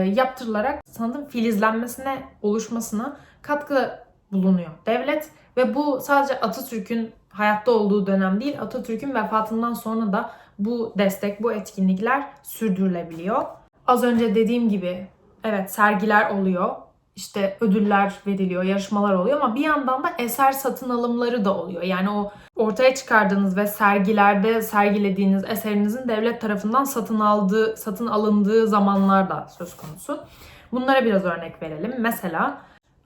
yaptırılarak sanatın filizlenmesine, oluşmasına katkı bulunuyor devlet. Ve bu sadece Atatürk'ün hayatta olduğu dönem değil, Atatürk'ün vefatından sonra da bu destek, bu etkinlikler sürdürülebiliyor. Az önce dediğim gibi evet sergiler oluyor. işte ödüller veriliyor, yarışmalar oluyor ama bir yandan da eser satın alımları da oluyor. Yani o ortaya çıkardığınız ve sergilerde sergilediğiniz eserinizin devlet tarafından satın alındığı zamanlar da söz konusu. Bunlara biraz örnek verelim. Mesela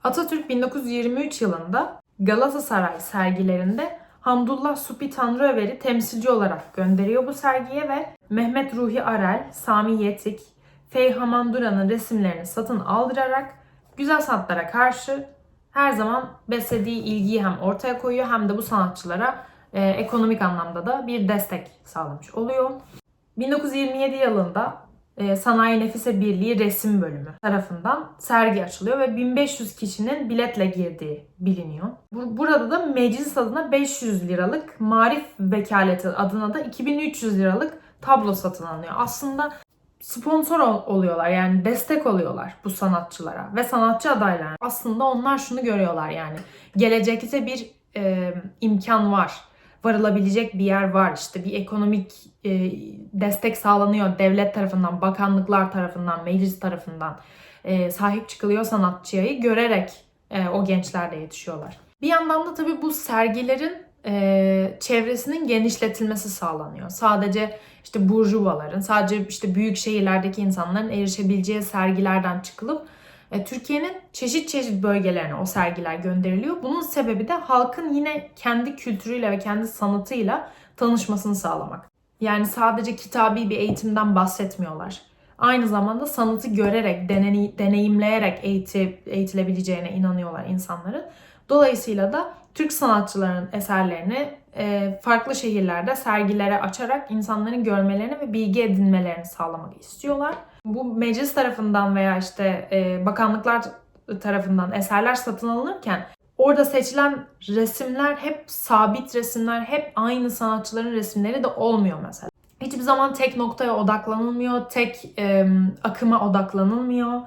Atatürk 1923 yılında Galatasaray sergilerinde Hamdullah Supi Tanrıöver'i temsilci olarak gönderiyor bu sergiye ve Mehmet Ruhi Arel, Sami Yetik, Feyhaman Duran'ın resimlerini satın aldırarak güzel sanatlara karşı her zaman beslediği ilgiyi hem ortaya koyuyor hem de bu sanatçılara ekonomik anlamda da bir destek sağlamış oluyor. 1927 yılında Sanayi Nefise Birliği Resim Bölümü tarafından sergi açılıyor ve 1500 kişinin biletle girdiği biliniyor. Burada da meclis adına 500 liralık, Marif Vekaleti adına da 2300 liralık tablo satın alınıyor. Aslında sponsor oluyorlar, yani destek oluyorlar bu sanatçılara ve sanatçı adaylarına. Aslında onlar şunu görüyorlar, yani gelecekte bir imkan var. Varılabilecek bir yer var. İşte bir ekonomik destek sağlanıyor devlet tarafından, bakanlıklar tarafından, meclis tarafından sahip çıkılıyor sanatçıya görerek o gençler de yetişiyorlar. Bir yandan da tabii bu sergilerin çevresinin genişletilmesi sağlanıyor. Sadece işte burjuvaların, sadece işte büyük şehirlerdeki insanların erişebileceği sergilerden çıkılıp Türkiye'nin çeşit çeşit bölgelerine o sergiler gönderiliyor. Bunun sebebi de halkın yine kendi kültürüyle ve kendi sanatıyla tanışmasını sağlamak. Yani sadece kitabi bir eğitimden bahsetmiyorlar. Aynı zamanda sanatı görerek, deneyimleyerek eğitilebileceğine inanıyorlar insanların. Dolayısıyla da Türk sanatçılarının eserlerini farklı şehirlerde sergilere açarak insanların görmelerini ve bilgi edinmelerini sağlamak istiyorlar. Bu meclis tarafından veya işte bakanlıklar tarafından eserler satın alınırken orada seçilen resimler hep sabit resimler, hep aynı sanatçıların resimleri de olmuyor mesela. Hiçbir zaman tek noktaya odaklanılmıyor, tek akıma odaklanılmıyor.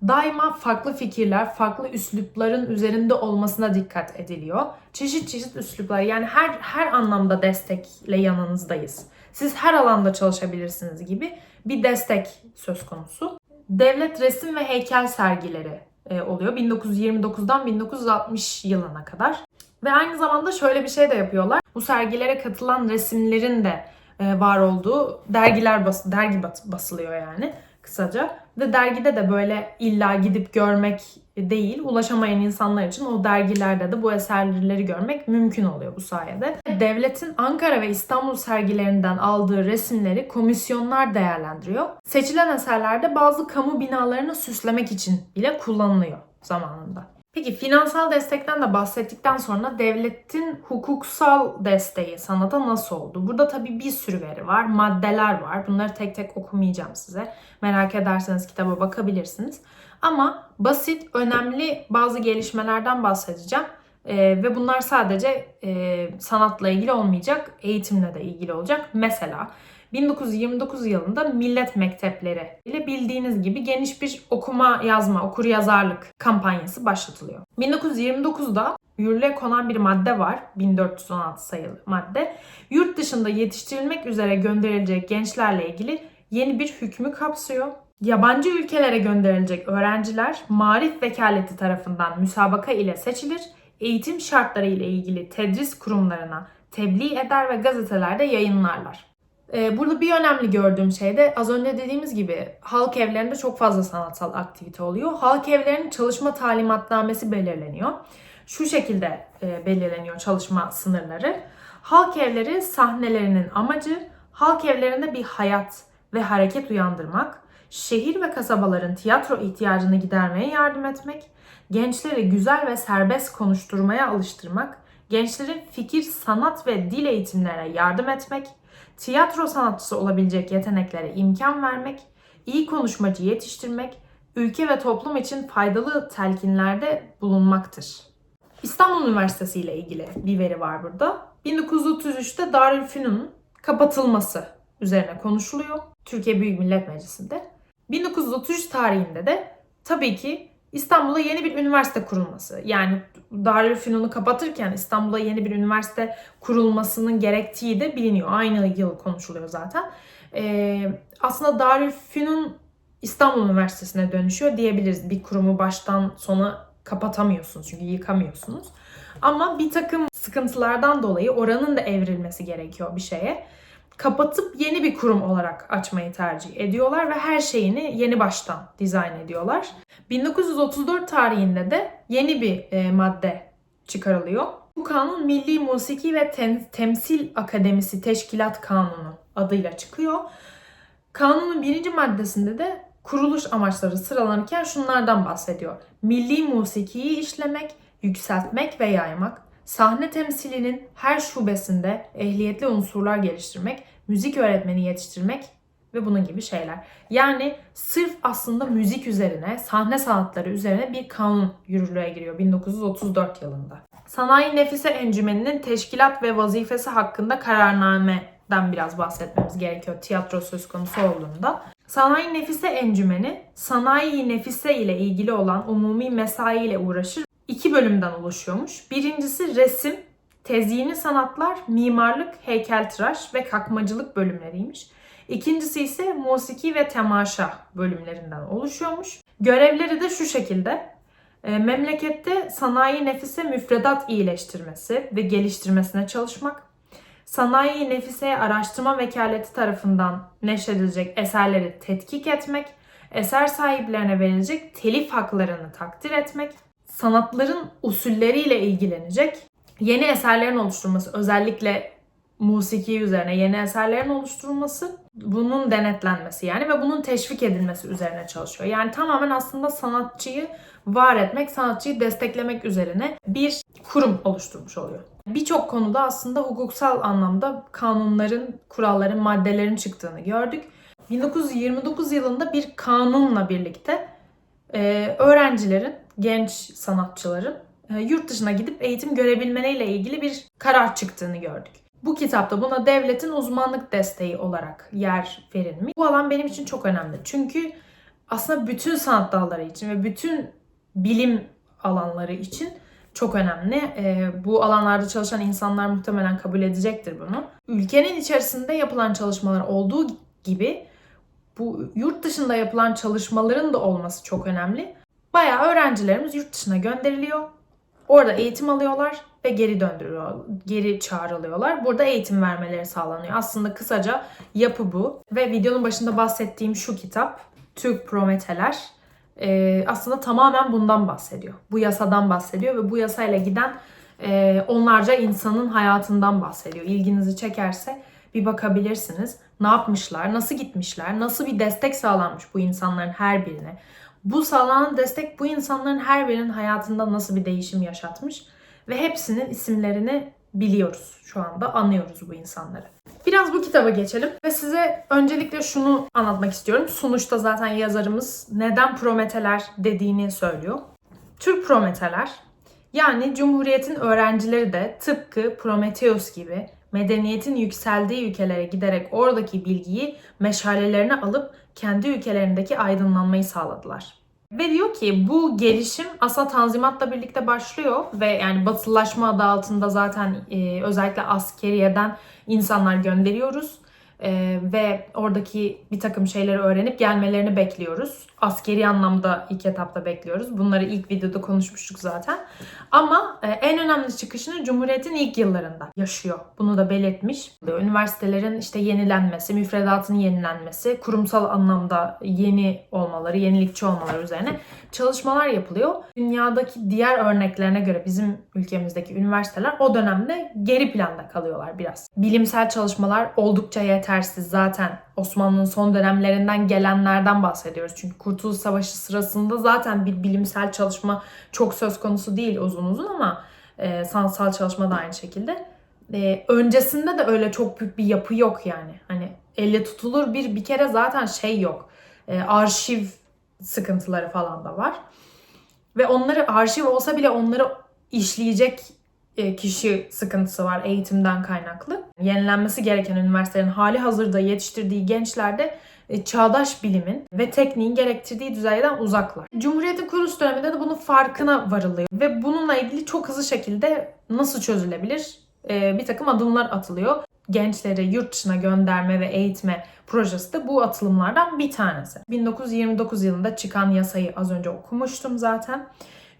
Daima farklı fikirler, farklı üslupların üzerinde olmasına dikkat ediliyor. Çeşit çeşit üsluplar, yani her anlamda destekle yanınızdayız. Siz her alanda çalışabilirsiniz gibi bir destek söz konusu. Devlet resim ve heykel sergileri oluyor 1929'dan 1960 yılına kadar. Ve aynı zamanda şöyle bir şey de yapıyorlar. Bu sergilere katılan resimlerin de var olduğu dergi basılıyor yani kısaca. Ve dergide de böyle illa gidip görmek değil, ulaşamayan insanlar için o dergilerde de bu eserleri görmek mümkün oluyor bu sayede. Devletin Ankara ve İstanbul sergilerinden aldığı resimleri komisyonlar değerlendiriyor. Seçilen eserlerde bazı kamu binalarını süslemek için bile kullanılıyor zamanında. Peki finansal destekten de bahsettikten sonra devletin hukuksal desteği sanata nasıl oldu? Burada tabii bir sürü veri var, maddeler var. Bunları tek tek okumayacağım size. Merak ederseniz kitaba bakabilirsiniz. Ama basit, önemli bazı gelişmelerden bahsedeceğim. Ve bunlar sadece sanatla ilgili olmayacak, eğitimle de ilgili olacak. Mesela 1929 yılında millet mektepleri ile bildiğiniz gibi geniş bir okuma yazma, okuryazarlık kampanyası başlatılıyor. 1929'da yürürlüğe konan bir madde var. 1416 sayılı madde. Yurt dışında yetiştirilmek üzere gönderilecek gençlerle ilgili yeni bir hükmü kapsıyor. Yabancı ülkelere gönderilecek öğrenciler Marif Vekaleti tarafından müsabaka ile seçilir. Eğitim şartları ile ilgili tedris kurumlarına tebliğ eder ve gazetelerde yayınlarlar. Burada bir önemli gördüğüm şey de az önce dediğimiz gibi halk evlerinde çok fazla sanatsal aktivite oluyor. Halk evlerinin çalışma talimatnamesi belirleniyor. Şu şekilde belirleniyor çalışma sınırları. Halk evleri sahnelerinin amacı halk evlerinde bir hayat ve hareket uyandırmak, şehir ve kasabaların tiyatro ihtiyacını gidermeye yardım etmek, gençleri güzel ve serbest konuşturmaya alıştırmak, gençlerin fikir, sanat ve dil eğitimlerine yardım etmek, tiyatro sanatçısı olabilecek yeteneklere imkan vermek, iyi konuşmacı yetiştirmek, ülke ve toplum için faydalı telkinlerde bulunmaktır. İstanbul Üniversitesi ile ilgili bir veri var burada. 1933'te Darülfünun'un kapatılması üzerine konuşuluyor Türkiye Büyük Millet Meclisi'nde. 1933 tarihinde de tabii ki İstanbul'a yeni bir üniversite kurulması. Yani Darülfünun'u kapatırken İstanbul'a yeni bir üniversite kurulmasının gerektiği de biliniyor. Aynı yıl konuşuluyor zaten. Aslında Darülfünun İstanbul Üniversitesi'ne dönüşüyor diyebiliriz. Bir kurumu baştan sona kapatamıyorsunuz çünkü yıkamıyorsunuz. Ama bir takım sıkıntılardan dolayı oranın da evrilmesi gerekiyor bir şeye. Kapatıp yeni bir kurum olarak açmayı tercih ediyorlar ve her şeyini yeni baştan dizayn ediyorlar. 1934 tarihinde de yeni bir madde çıkarılıyor. Bu kanun Milli Musiki ve Temsil Akademisi Teşkilat Kanunu adıyla çıkıyor. Kanunun birinci maddesinde de kuruluş amaçları sıralanırken şunlardan bahsediyor. Milli musikiyi işlemek, yükseltmek ve yaymak, sahne temsilinin her şubesinde ehliyetli unsurlar geliştirmek, müzik öğretmeni yetiştirmek ve bunun gibi şeyler. Yani sırf aslında müzik üzerine, sahne sanatları üzerine bir kanun yürürlüğe giriyor 1934 yılında. Sanayi Nefise Encümeni'nin teşkilat ve vazifesi hakkında kararnameden biraz bahsetmemiz gerekiyor tiyatro söz konusu olduğunda. Sanayi Nefise Encümeni, sanayi nefise ile ilgili olan umumi mesai ile uğraşır. 2 bölümden oluşuyormuş. Birincisi resim, tezyini sanatlar, mimarlık, heykeltıraş ve kakmacılık bölümleriymiş. İkincisi ise musiki ve temaşa bölümlerinden oluşuyormuş. Görevleri de şu şekilde. Memlekette sanayi nefise müfredat iyileştirmesi ve geliştirmesine çalışmak, sanayi nefiseye araştırma vekaleti tarafından neşredilecek eserleri tetkik etmek, eser sahiplerine verilecek telif haklarını takdir etmek, sanatların usulleriyle ilgilenecek, yeni eserlerin oluşturulması, özellikle musiki üzerine yeni eserlerin oluşturulması, bunun denetlenmesi yani ve bunun teşvik edilmesi üzerine çalışıyor. Yani tamamen aslında sanatçıyı var etmek, sanatçıyı desteklemek üzerine bir kurum oluşturmuş oluyor. Birçok konuda aslında hukuksal anlamda kanunların, kuralların, maddelerin çıktığını gördük. 1929 yılında bir kanunla birlikte öğrencilerin, genç sanatçıların yurt dışına gidip eğitim görebilmeleriyle ilgili bir karar çıktığını gördük. Bu kitapta buna devletin uzmanlık desteği olarak yer verilmiş. Bu alan benim için çok önemli. Çünkü aslında bütün sanat dalları için ve bütün bilim alanları için çok önemli. Bu alanlarda çalışan insanlar muhtemelen kabul edecektir bunu. Ülkenin içerisinde yapılan çalışmalar olduğu gibi bu yurt dışında yapılan çalışmaların da olması çok önemli. Bayağı öğrencilerimiz yurt dışına gönderiliyor. Orada eğitim alıyorlar ve geri çağrılıyorlar. Burada eğitim vermeleri sağlanıyor. Aslında kısaca yapı bu. Ve videonun başında bahsettiğim şu kitap, Türk Prometeler, aslında tamamen bundan bahsediyor. Bu yasadan bahsediyor ve bu yasayla giden onlarca insanın hayatından bahsediyor. İlginizi çekerse bir bakabilirsiniz. Ne yapmışlar, nasıl gitmişler, nasıl bir destek sağlanmış bu insanların her birine. Bu sağlanan destek bu insanların her birinin hayatında nasıl bir değişim yaşatmış ve hepsinin isimlerini biliyoruz şu anda, anlıyoruz bu insanları. Biraz bu kitaba geçelim ve size öncelikle şunu anlatmak istiyorum. Sonuçta zaten yazarımız neden Prometeler dediğini söylüyor. Türk Prometeler, yani Cumhuriyet'in öğrencileri de tıpkı Prometheus gibi medeniyetin yükseldiği ülkelere giderek oradaki bilgiyi meşalelerine alıp kendi ülkelerindeki aydınlanmayı sağladılar. Ve diyor ki bu gelişim aslında Tanzimat'la birlikte başlıyor ve yani batılılaşma adı altında zaten özellikle askeriyeden insanlar gönderiyoruz. Ve oradaki bir takım şeyleri öğrenip gelmelerini bekliyoruz. Askeri anlamda ilk etapta bekliyoruz. Bunları ilk videoda konuşmuştuk zaten. Ama en önemli çıkışını Cumhuriyet'in ilk yıllarında yaşıyor. Bunu da belirtmiş. Üniversitelerin işte yenilenmesi, müfredatın yenilenmesi, kurumsal anlamda yeni olmaları, yenilikçi olmaları üzerine çalışmalar yapılıyor. Dünyadaki diğer örneklerine göre bizim ülkemizdeki üniversiteler o dönemde geri planda kalıyorlar biraz. Bilimsel çalışmalar oldukça yetersiz. Zaten Osmanlı'nın son dönemlerinden gelenlerden bahsediyoruz. Çünkü Kurtuluş Savaşı sırasında zaten bir bilimsel çalışma çok söz konusu değil uzun ama sanatsal çalışma da aynı şekilde. Öncesinde de öyle çok büyük bir yapı yok yani. Hani elle tutulur bir kere zaten şey yok. Arşiv sıkıntıları falan da var. Ve onları arşiv olsa bile onları işleyecek kişi sıkıntısı var eğitimden kaynaklı. Yenilenmesi gereken üniversitelerin hali hazırda yetiştirdiği gençlerde çağdaş bilimin ve tekniğin gerektirdiği düzeyden uzaklar. Cumhuriyet'in kuruluş döneminde de bunun farkına varılıyor ve bununla ilgili çok hızlı şekilde nasıl çözülebilir bir takım adımlar atılıyor. gençleri yurt dışına gönderme ve eğitme projesi de bu atılımlardan bir tanesi. 1929 yılında çıkan yasayı az önce okumuştum zaten.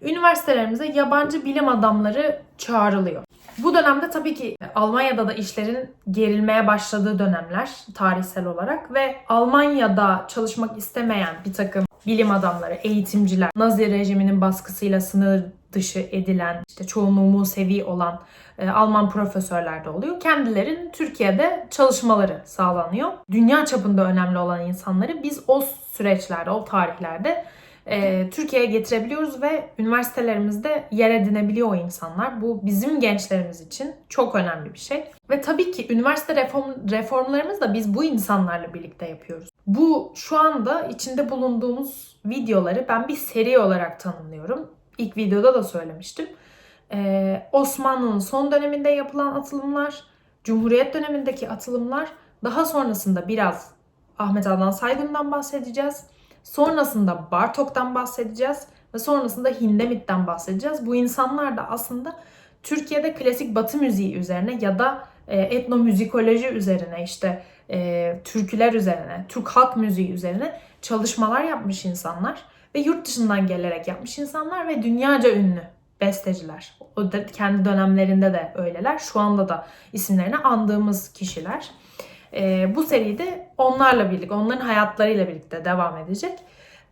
Üniversitelerimize yabancı bilim adamları çağrılıyor. Bu dönemde tabii ki Almanya'da da işlerin gerilmeye başladığı dönemler tarihsel olarak ve Almanya'da çalışmak istemeyen bir takım bilim adamları, eğitimciler, Nazi rejiminin baskısıyla sınır dışı edilen, işte çoğunluğu Musevi olan Alman profesörler de oluyor. Kendilerinin Türkiye'de çalışmaları sağlanıyor. Dünya çapında önemli olan insanları biz o süreçlerde, o tarihlerde Türkiye'ye getirebiliyoruz ve üniversitelerimizde yer edinebiliyor o insanlar. Bu bizim gençlerimiz için çok önemli bir şey. Ve tabii ki üniversite reformlarımızı da biz bu insanlarla birlikte yapıyoruz. Bu şu anda içinde bulunduğumuz videoları ben bir seri olarak tanımlıyorum. İlk videoda da söylemiştim. Osmanlı'nın son döneminde yapılan atılımlar, Cumhuriyet dönemindeki atılımlar, daha sonrasında biraz Ahmet Adnan Saygun'dan bahsedeceğiz. Sonrasında Bartok'tan bahsedeceğiz ve sonrasında Hindemith'ten bahsedeceğiz. Bu insanlar da aslında Türkiye'de klasik Batı müziği üzerine ya da etnomüzikoloji üzerine, işte türküler üzerine, Türk halk müziği üzerine çalışmalar yapmış insanlar ve yurt dışından gelerek yapmış insanlar ve dünyaca ünlü besteciler. O da kendi dönemlerinde de öyleler. Şu anda da isimlerini andığımız kişiler. Bu seride onlarla birlikte, onların hayatlarıyla birlikte devam edecek.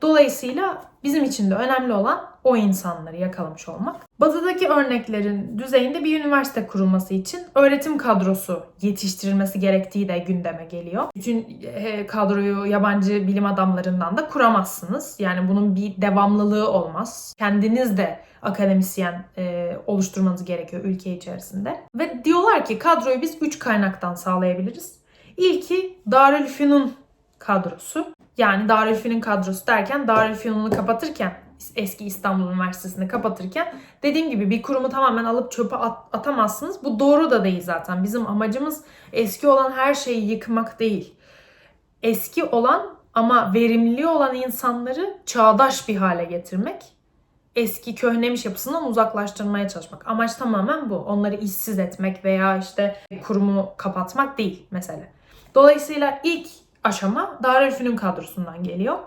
Dolayısıyla bizim için de önemli olan o insanları yakalamış olmak. Batı'daki örneklerin düzeyinde bir üniversite kurulması için öğretim kadrosu yetiştirilmesi gerektiği de gündeme geliyor. Bütün kadroyu yabancı bilim adamlarından da kuramazsınız. Yani bunun bir devamlılığı olmaz. Kendiniz de akademisyen oluşturmanız gerekiyor ülke içerisinde. Ve diyorlar ki kadroyu biz 3 kaynaktan sağlayabiliriz. İlki Darülfünun kadrosu. Yani Darülfünun kadrosu derken Darülfünun'u kapatırken, eski İstanbul Üniversitesi'ni kapatırken dediğim gibi bir kurumu tamamen alıp çöpe atamazsınız. Bu doğru da değil zaten. Bizim amacımız eski olan her şeyi yıkmak değil. Eski olan ama verimli olan insanları çağdaş bir hale getirmek. Eski köhnemiş yapısından uzaklaştırmaya çalışmak. Amaç tamamen bu. Onları işsiz etmek veya işte kurumu kapatmak değil mesele. Dolayısıyla ilk aşama Darülfünun kadrosundan geliyor.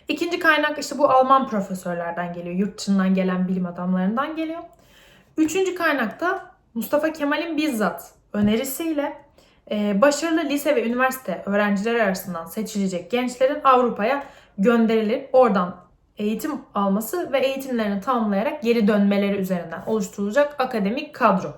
İkinci kaynak işte bu Alman profesörlerden geliyor. Yurt dışından gelen bilim adamlarından geliyor. Üçüncü kaynak da Mustafa Kemal'in bizzat önerisiyle başarılı lise ve üniversite öğrencileri arasından seçilecek gençlerin Avrupa'ya gönderilip oradan eğitim alması ve eğitimlerini tamamlayarak geri dönmeleri üzerinden oluşturulacak akademik kadro.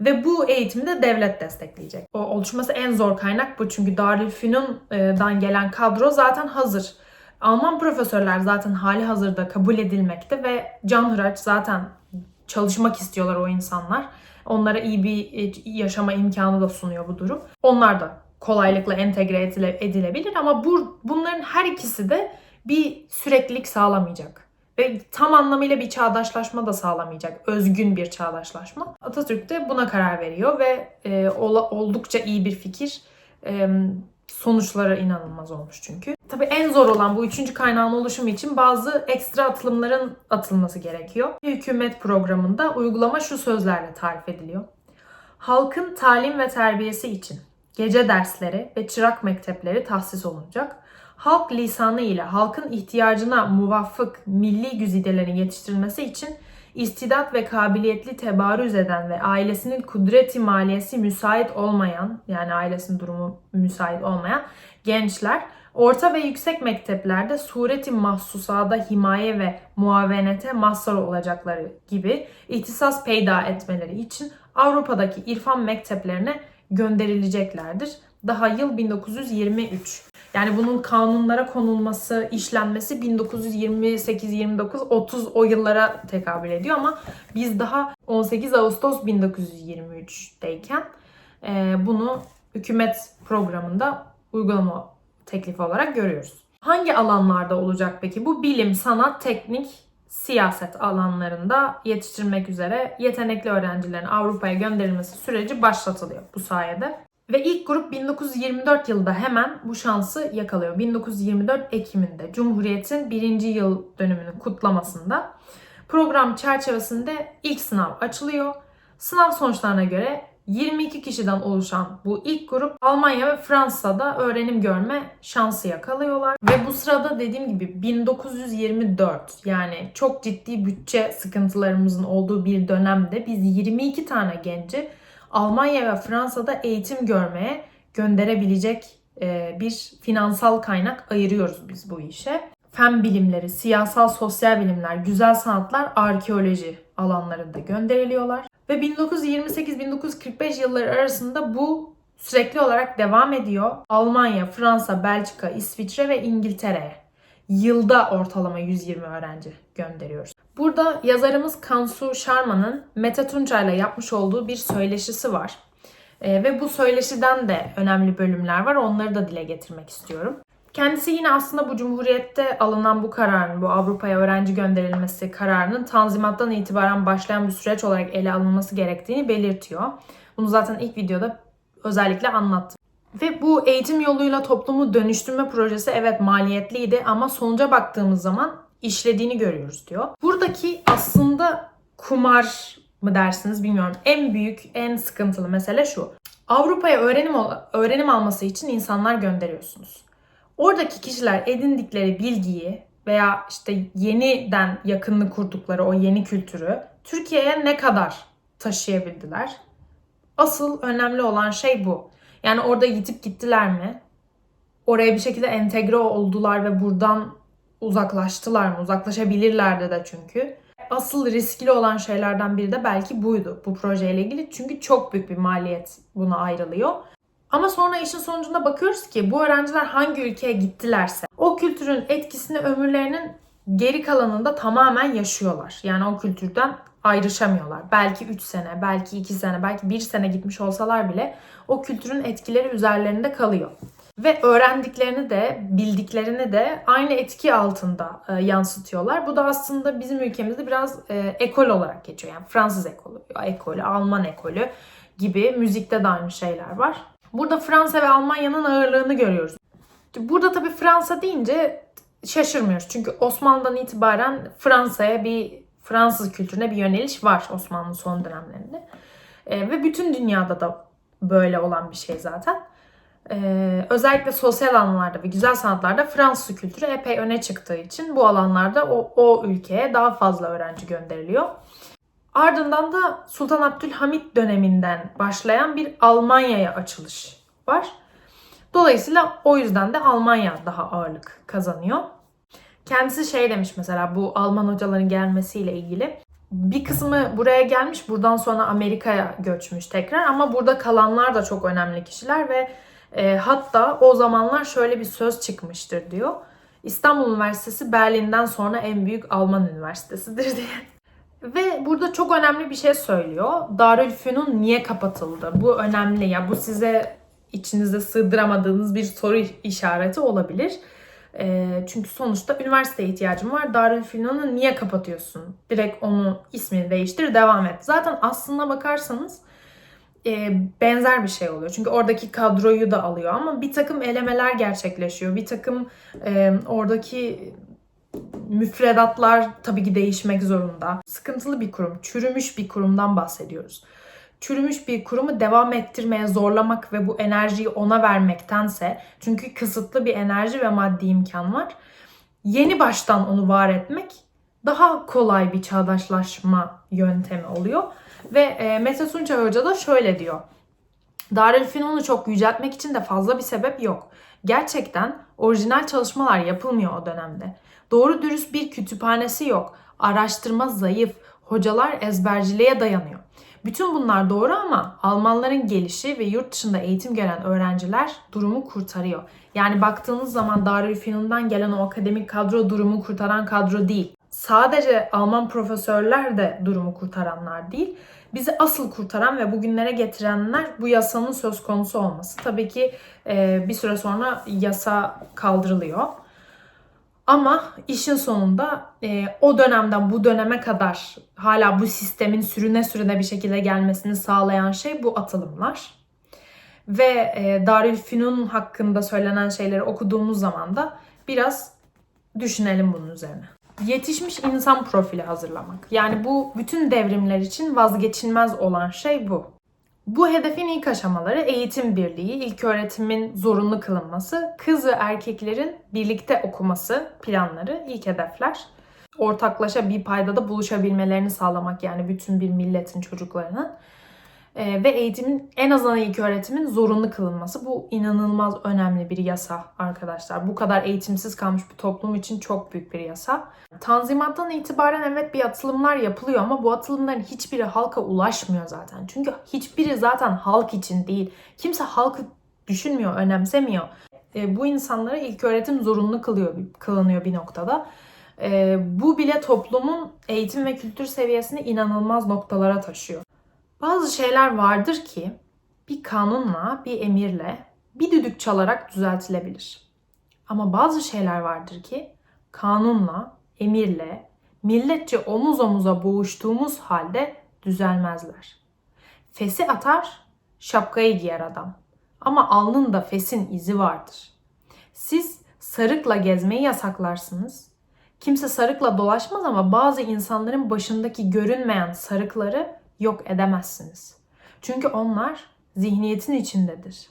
Ve bu eğitimi de devlet destekleyecek. O oluşması en zor kaynak bu. Çünkü Darülfünun'dan gelen kadro zaten hazır. Alman profesörler zaten hali hazırda kabul edilmekte ve canhıraç zaten çalışmak istiyorlar o insanlar. Onlara iyi bir yaşama imkanı da sunuyor bu durum. Onlar da kolaylıkla entegre edilebilir ama bunların her ikisi de bir süreklilik sağlamayacak. Ve tam anlamıyla bir çağdaşlaşma da sağlamayacak. Özgün bir çağdaşlaşma. Atatürk de buna karar veriyor ve oldukça iyi bir fikir. Sonuçları inanılmaz olmuş çünkü. Tabii en zor olan bu üçüncü kaynağın oluşumu için bazı ekstra atılımların atılması gerekiyor. Hükümet programında uygulama şu sözlerle tarif ediliyor. Halkın talim ve terbiyesi için gece dersleri ve çırak mektepleri tahsis olunacak. Halk lisanı ile halkın ihtiyacına muvaffık milli güzidelerin yetiştirilmesi için istidat ve kabiliyetli tebarüz eden ve ailesinin kudreti maliyesi müsait olmayan, yani ailesinin durumu müsait olmayan gençler orta ve yüksek mekteplerde sureti mahsusada himaye ve muavenete mazhar olacakları gibi ihtisas peyda etmeleri için Avrupa'daki irfan mekteplerine gönderileceklerdir. Daha yıl 1923. Yani bunun kanunlara konulması, işlenmesi 1928, 29, 30 o yıllara tekabül ediyor ama biz daha 18 Ağustos 1923'teyken bunu hükümet programında uygulama teklifi olarak görüyoruz. Hangi alanlarda olacak peki? Bu bilim, sanat, teknik, siyaset alanlarında yetiştirmek üzere yetenekli öğrencilerin Avrupa'ya gönderilmesi süreci başlatılıyor bu sayede. Ve ilk grup 1924 yılında hemen bu şansı yakalıyor. 1924 Ekim'inde Cumhuriyet'in 1. yıl dönümünün kutlamasında program çerçevesinde ilk sınav açılıyor. Sınav sonuçlarına göre 22 kişiden oluşan bu ilk grup Almanya ve Fransa'da öğrenim görme şansı yakalıyorlar. Ve bu sırada dediğim gibi 1924, yani çok ciddi bütçe sıkıntılarımızın olduğu bir dönemde biz 22 tane genci Almanya ve Fransa'da eğitim görmeye gönderebilecek bir finansal kaynak ayırıyoruz biz bu işe. Fen bilimleri, siyasal sosyal bilimler, güzel sanatlar, arkeoloji alanlarında gönderiliyorlar. Ve 1928-1945 yılları arasında bu sürekli olarak devam ediyor. Almanya, Fransa, Belçika, İsviçre ve İngiltere'ye yılda ortalama 120 öğrenci gönderiyoruz. Burada yazarımız Kansu Sharma'nın Mete Tunçay'la yapmış olduğu bir söyleşisi var. Ve bu söyleşiden de önemli bölümler var. Onları da dile getirmek istiyorum. Kendisi yine aslında bu Cumhuriyet'te alınan bu kararın, bu Avrupa'ya öğrenci gönderilmesi kararının Tanzimat'tan itibaren başlayan bir süreç olarak ele alınması gerektiğini belirtiyor. Bunu zaten ilk videoda özellikle anlattım. Ve bu eğitim yoluyla toplumu dönüştürme projesi evet maliyetliydi ama sonuca baktığımız zaman işlediğini görüyoruz diyor. Buradaki aslında kumar mı dersiniz bilmiyorum. En büyük, en sıkıntılı mesele şu. Avrupa'ya öğrenim alması için insanlar gönderiyorsunuz. Oradaki kişiler edindikleri bilgiyi veya işte yeniden yakınlık kurdukları o yeni kültürü Türkiye'ye ne kadar taşıyabildiler? Asıl önemli olan şey bu. Yani orada yitip gittiler mi? Oraya bir şekilde entegre oldular ve buradan uzaklaştılar mı? Uzaklaşabilirlerdi de çünkü. Asıl riskli olan şeylerden biri de belki buydu bu projeyle ilgili. Çünkü çok büyük bir maliyet buna ayrılıyor. Ama sonra işin sonucunda bakıyoruz ki bu öğrenciler hangi ülkeye gittilerse o kültürün etkisini ömürlerinin geri kalanında tamamen yaşıyorlar. Yani o kültürden ayrışamıyorlar. Belki 3 sene, belki 2 sene, belki 1 sene gitmiş olsalar bile o kültürün etkileri üzerlerinde kalıyor. Ve öğrendiklerini de, bildiklerini de aynı etki altında yansıtıyorlar. Bu da aslında bizim ülkemizde biraz ekol olarak geçiyor. Yani Fransız ekolü, Alman ekolü gibi müzikte de aynı şeyler var. Burada Fransa ve Almanya'nın ağırlığını görüyoruz. Burada tabii Fransa deyince şaşırmıyoruz. Çünkü Osmanlı'dan itibaren Fransız kültürüne bir yöneliş var Osmanlı son dönemlerinde. Ve bütün dünyada da böyle olan bir şey zaten. Özellikle sosyal alanlarda ve güzel sanatlarda Fransız kültürü epey öne çıktığı için bu alanlarda o ülkeye daha fazla öğrenci gönderiliyor. Ardından da Sultan Abdülhamit döneminden başlayan bir Almanya'ya açılış var. Dolayısıyla o yüzden de Almanya daha ağırlık kazanıyor. Kendisi şey demiş mesela bu Alman hocaların gelmesiyle ilgili. Bir kısmı buraya gelmiş, buradan sonra Amerika'ya göçmüş tekrar ama burada kalanlar da çok önemli kişiler ve hatta o zamanlar şöyle bir söz çıkmıştır diyor. İstanbul Üniversitesi Berlin'den sonra en büyük Alman üniversitesidir diye. Ve burada çok önemli bir şey söylüyor. Darülfünun niye kapatıldı? Bu önemli. Ya bu size içinizde sığdıramadığınız bir soru işareti olabilir. Çünkü sonuçta üniversiteye ihtiyacım var. Darülfünun'u niye kapatıyorsun? Direkt onu ismini değiştir, devam et. Zaten aslına bakarsanız benzer bir şey oluyor. Çünkü oradaki kadroyu da alıyor ama bir takım elemeler gerçekleşiyor. Bir takım oradaki müfredatlar tabii ki değişmek zorunda. Sıkıntılı bir kurum, çürümüş bir kurumdan bahsediyoruz. Çürümüş bir kurumu devam ettirmeye zorlamak ve bu enerjiyi ona vermektense, çünkü kısıtlı bir enerji ve maddi imkan var, yeni baştan onu var etmek daha kolay bir çağdaşlaşma yöntemi oluyor. Ve Mete Tunçay Hoca da şöyle diyor. Darülfünun'u çok yüceltmek için de fazla bir sebep yok. Gerçekten orijinal çalışmalar yapılmıyor o dönemde. Doğru dürüst bir kütüphanesi yok. Araştırma zayıf. Hocalar ezberciliğe dayanıyor. Bütün bunlar doğru ama Almanların gelişi ve yurt dışında eğitim gören öğrenciler durumu kurtarıyor. Yani baktığınız zaman Darülfünun'dan gelen o akademik kadro durumu kurtaran kadro değil. Sadece Alman profesörler de durumu kurtaranlar değil. Bizi asıl kurtaran ve bugünlere getirenler bu yasanın söz konusu olması. Tabii ki bir süre sonra yasa kaldırılıyor. Ama işin sonunda o dönemden bu döneme kadar hala bu sistemin sürüne bir şekilde gelmesini sağlayan şey bu atılımlar. Ve Darülfünun hakkında söylenen şeyleri okuduğumuz zaman da biraz düşünelim bunun üzerine. Yetişmiş insan profili hazırlamak. Yani bu bütün devrimler için vazgeçilmez olan şey bu. Bu hedefin ilk aşamaları eğitim birliği, ilköğretimin zorunlu kılınması, kız ve erkeklerin birlikte okuması planları ilk hedefler. Ortaklaşa bir paydada buluşabilmelerini sağlamak, yani bütün bir milletin çocuklarının. Ve eğitimin, en azından ilköğretimin zorunlu kılınması. Bu inanılmaz önemli bir yasa arkadaşlar. Bu kadar eğitimsiz kalmış bir toplum için çok büyük bir yasa. Tanzimattan itibaren evet bir atılımlar yapılıyor ama bu atılımların hiçbiri halka ulaşmıyor zaten. Çünkü hiçbiri zaten halk için değil. Kimse halkı düşünmüyor, önemsemiyor. Bu insanlara ilköğretim zorunlu kılınıyor bir noktada. Bu bile toplumun eğitim ve kültür seviyesini inanılmaz noktalara taşıyor. Bazı şeyler vardır ki bir kanunla, bir emirle, bir düdük çalarak düzeltilebilir. Ama bazı şeyler vardır ki kanunla, emirle, milletçe omuz omuza boğuştuğumuz halde düzelmezler. Fesi atar, şapkayı giyer adam. Ama alnında fesin izi vardır. Siz sarıkla gezmeyi yasaklarsınız. Kimse sarıkla dolaşmaz ama bazı insanların başındaki görünmeyen sarıkları yok edemezsiniz. Çünkü onlar zihniyetin içindedir.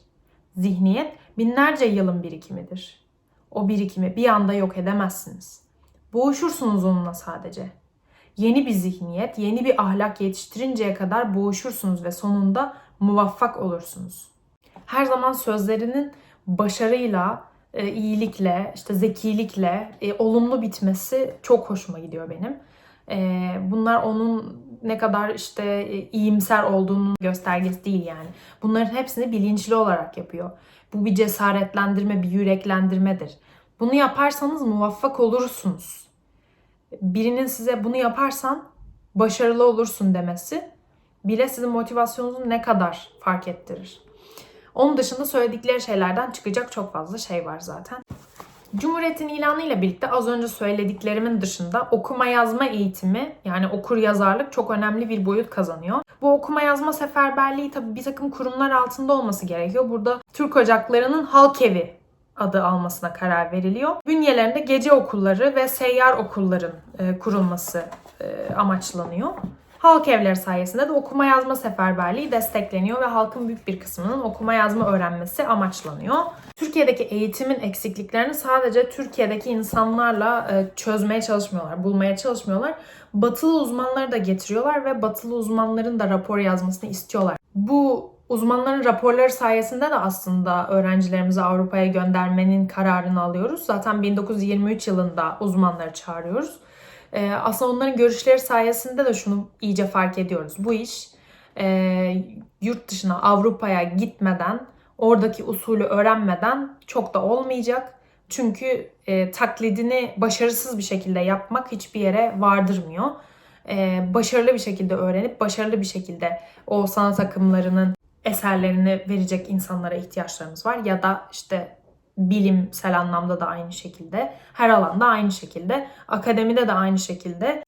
Zihniyet binlerce yılın birikimidir. O birikimi bir anda yok edemezsiniz. Boğuşursunuz onunla sadece. Yeni bir zihniyet, yeni bir ahlak yetiştirinceye kadar boğuşursunuz ve sonunda muvaffak olursunuz. Her zaman sözlerinin başarıyla, iyilikle, işte zekilikle, olumlu bitmesi çok hoşuma gidiyor benim. Bunlar onun ne kadar işte iyimser olduğunun göstergesi değil yani. Bunların hepsini bilinçli olarak yapıyor. Bu bir cesaretlendirme, bir yüreklendirmedir. Bunu yaparsanız muvaffak olursunuz. Birinin size bunu yaparsan başarılı olursun demesi bile sizin motivasyonunuzu ne kadar fark ettirir. Onun dışında söyledikleri şeylerden çıkacak çok fazla şey var zaten. Cumhuriyetin ilanı ile birlikte az önce söylediklerimin dışında okuma yazma eğitimi, yani okur yazarlık çok önemli bir boyut kazanıyor. Bu okuma yazma seferberliği tabii bir takım kurumlar altında olması gerekiyor. Burada Türk Ocakları'nın Halk Evi adı almasına karar veriliyor. Bünyelerinde gece okulları ve seyyar okulların kurulması amaçlanıyor. Halk evleri sayesinde de okuma yazma seferberliği destekleniyor ve halkın büyük bir kısmının okuma yazma öğrenmesi amaçlanıyor. Türkiye'deki eğitimin eksikliklerini sadece Türkiye'deki insanlarla çözmeye çalışmıyorlar, bulmaya çalışmıyorlar. Batılı uzmanları da getiriyorlar ve batılı uzmanların da rapor yazmasını istiyorlar. Bu uzmanların raporları sayesinde de aslında öğrencilerimizi Avrupa'ya göndermenin kararını alıyoruz. Zaten 1923 yılında uzmanları çağırıyoruz. Aslında onların görüşleri sayesinde de şunu iyice fark ediyoruz. Bu iş yurt dışına, Avrupa'ya gitmeden, oradaki usulü öğrenmeden çok da olmayacak. Çünkü taklidini başarısız bir şekilde yapmak hiçbir yere vardırmıyor. Başarılı bir şekilde öğrenip, başarılı bir şekilde o sanat akımlarının eserlerini verecek insanlara ihtiyaçlarımız var. Ya da işte bilimsel anlamda da aynı şekilde, her alanda aynı şekilde, akademide de aynı şekilde.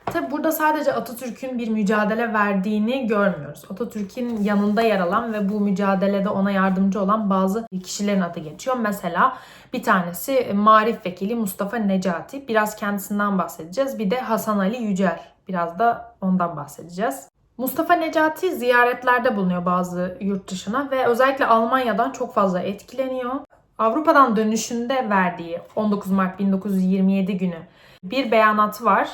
Tabi burada sadece Atatürk'ün bir mücadele verdiğini görmüyoruz. Atatürk'ün yanında yer alan ve bu mücadelede ona yardımcı olan bazı kişilerin adı geçiyor. Mesela bir tanesi Maarif Vekili Mustafa Necati. Biraz kendisinden bahsedeceğiz. Bir de Hasan Ali Yücel. Biraz da ondan bahsedeceğiz. Mustafa Necati ziyaretlerde bulunuyor bazı yurt dışına ve özellikle Almanya'dan çok fazla etkileniyor. Avrupa'dan dönüşünde verdiği 19 Mart 1927 günü bir beyanatı var.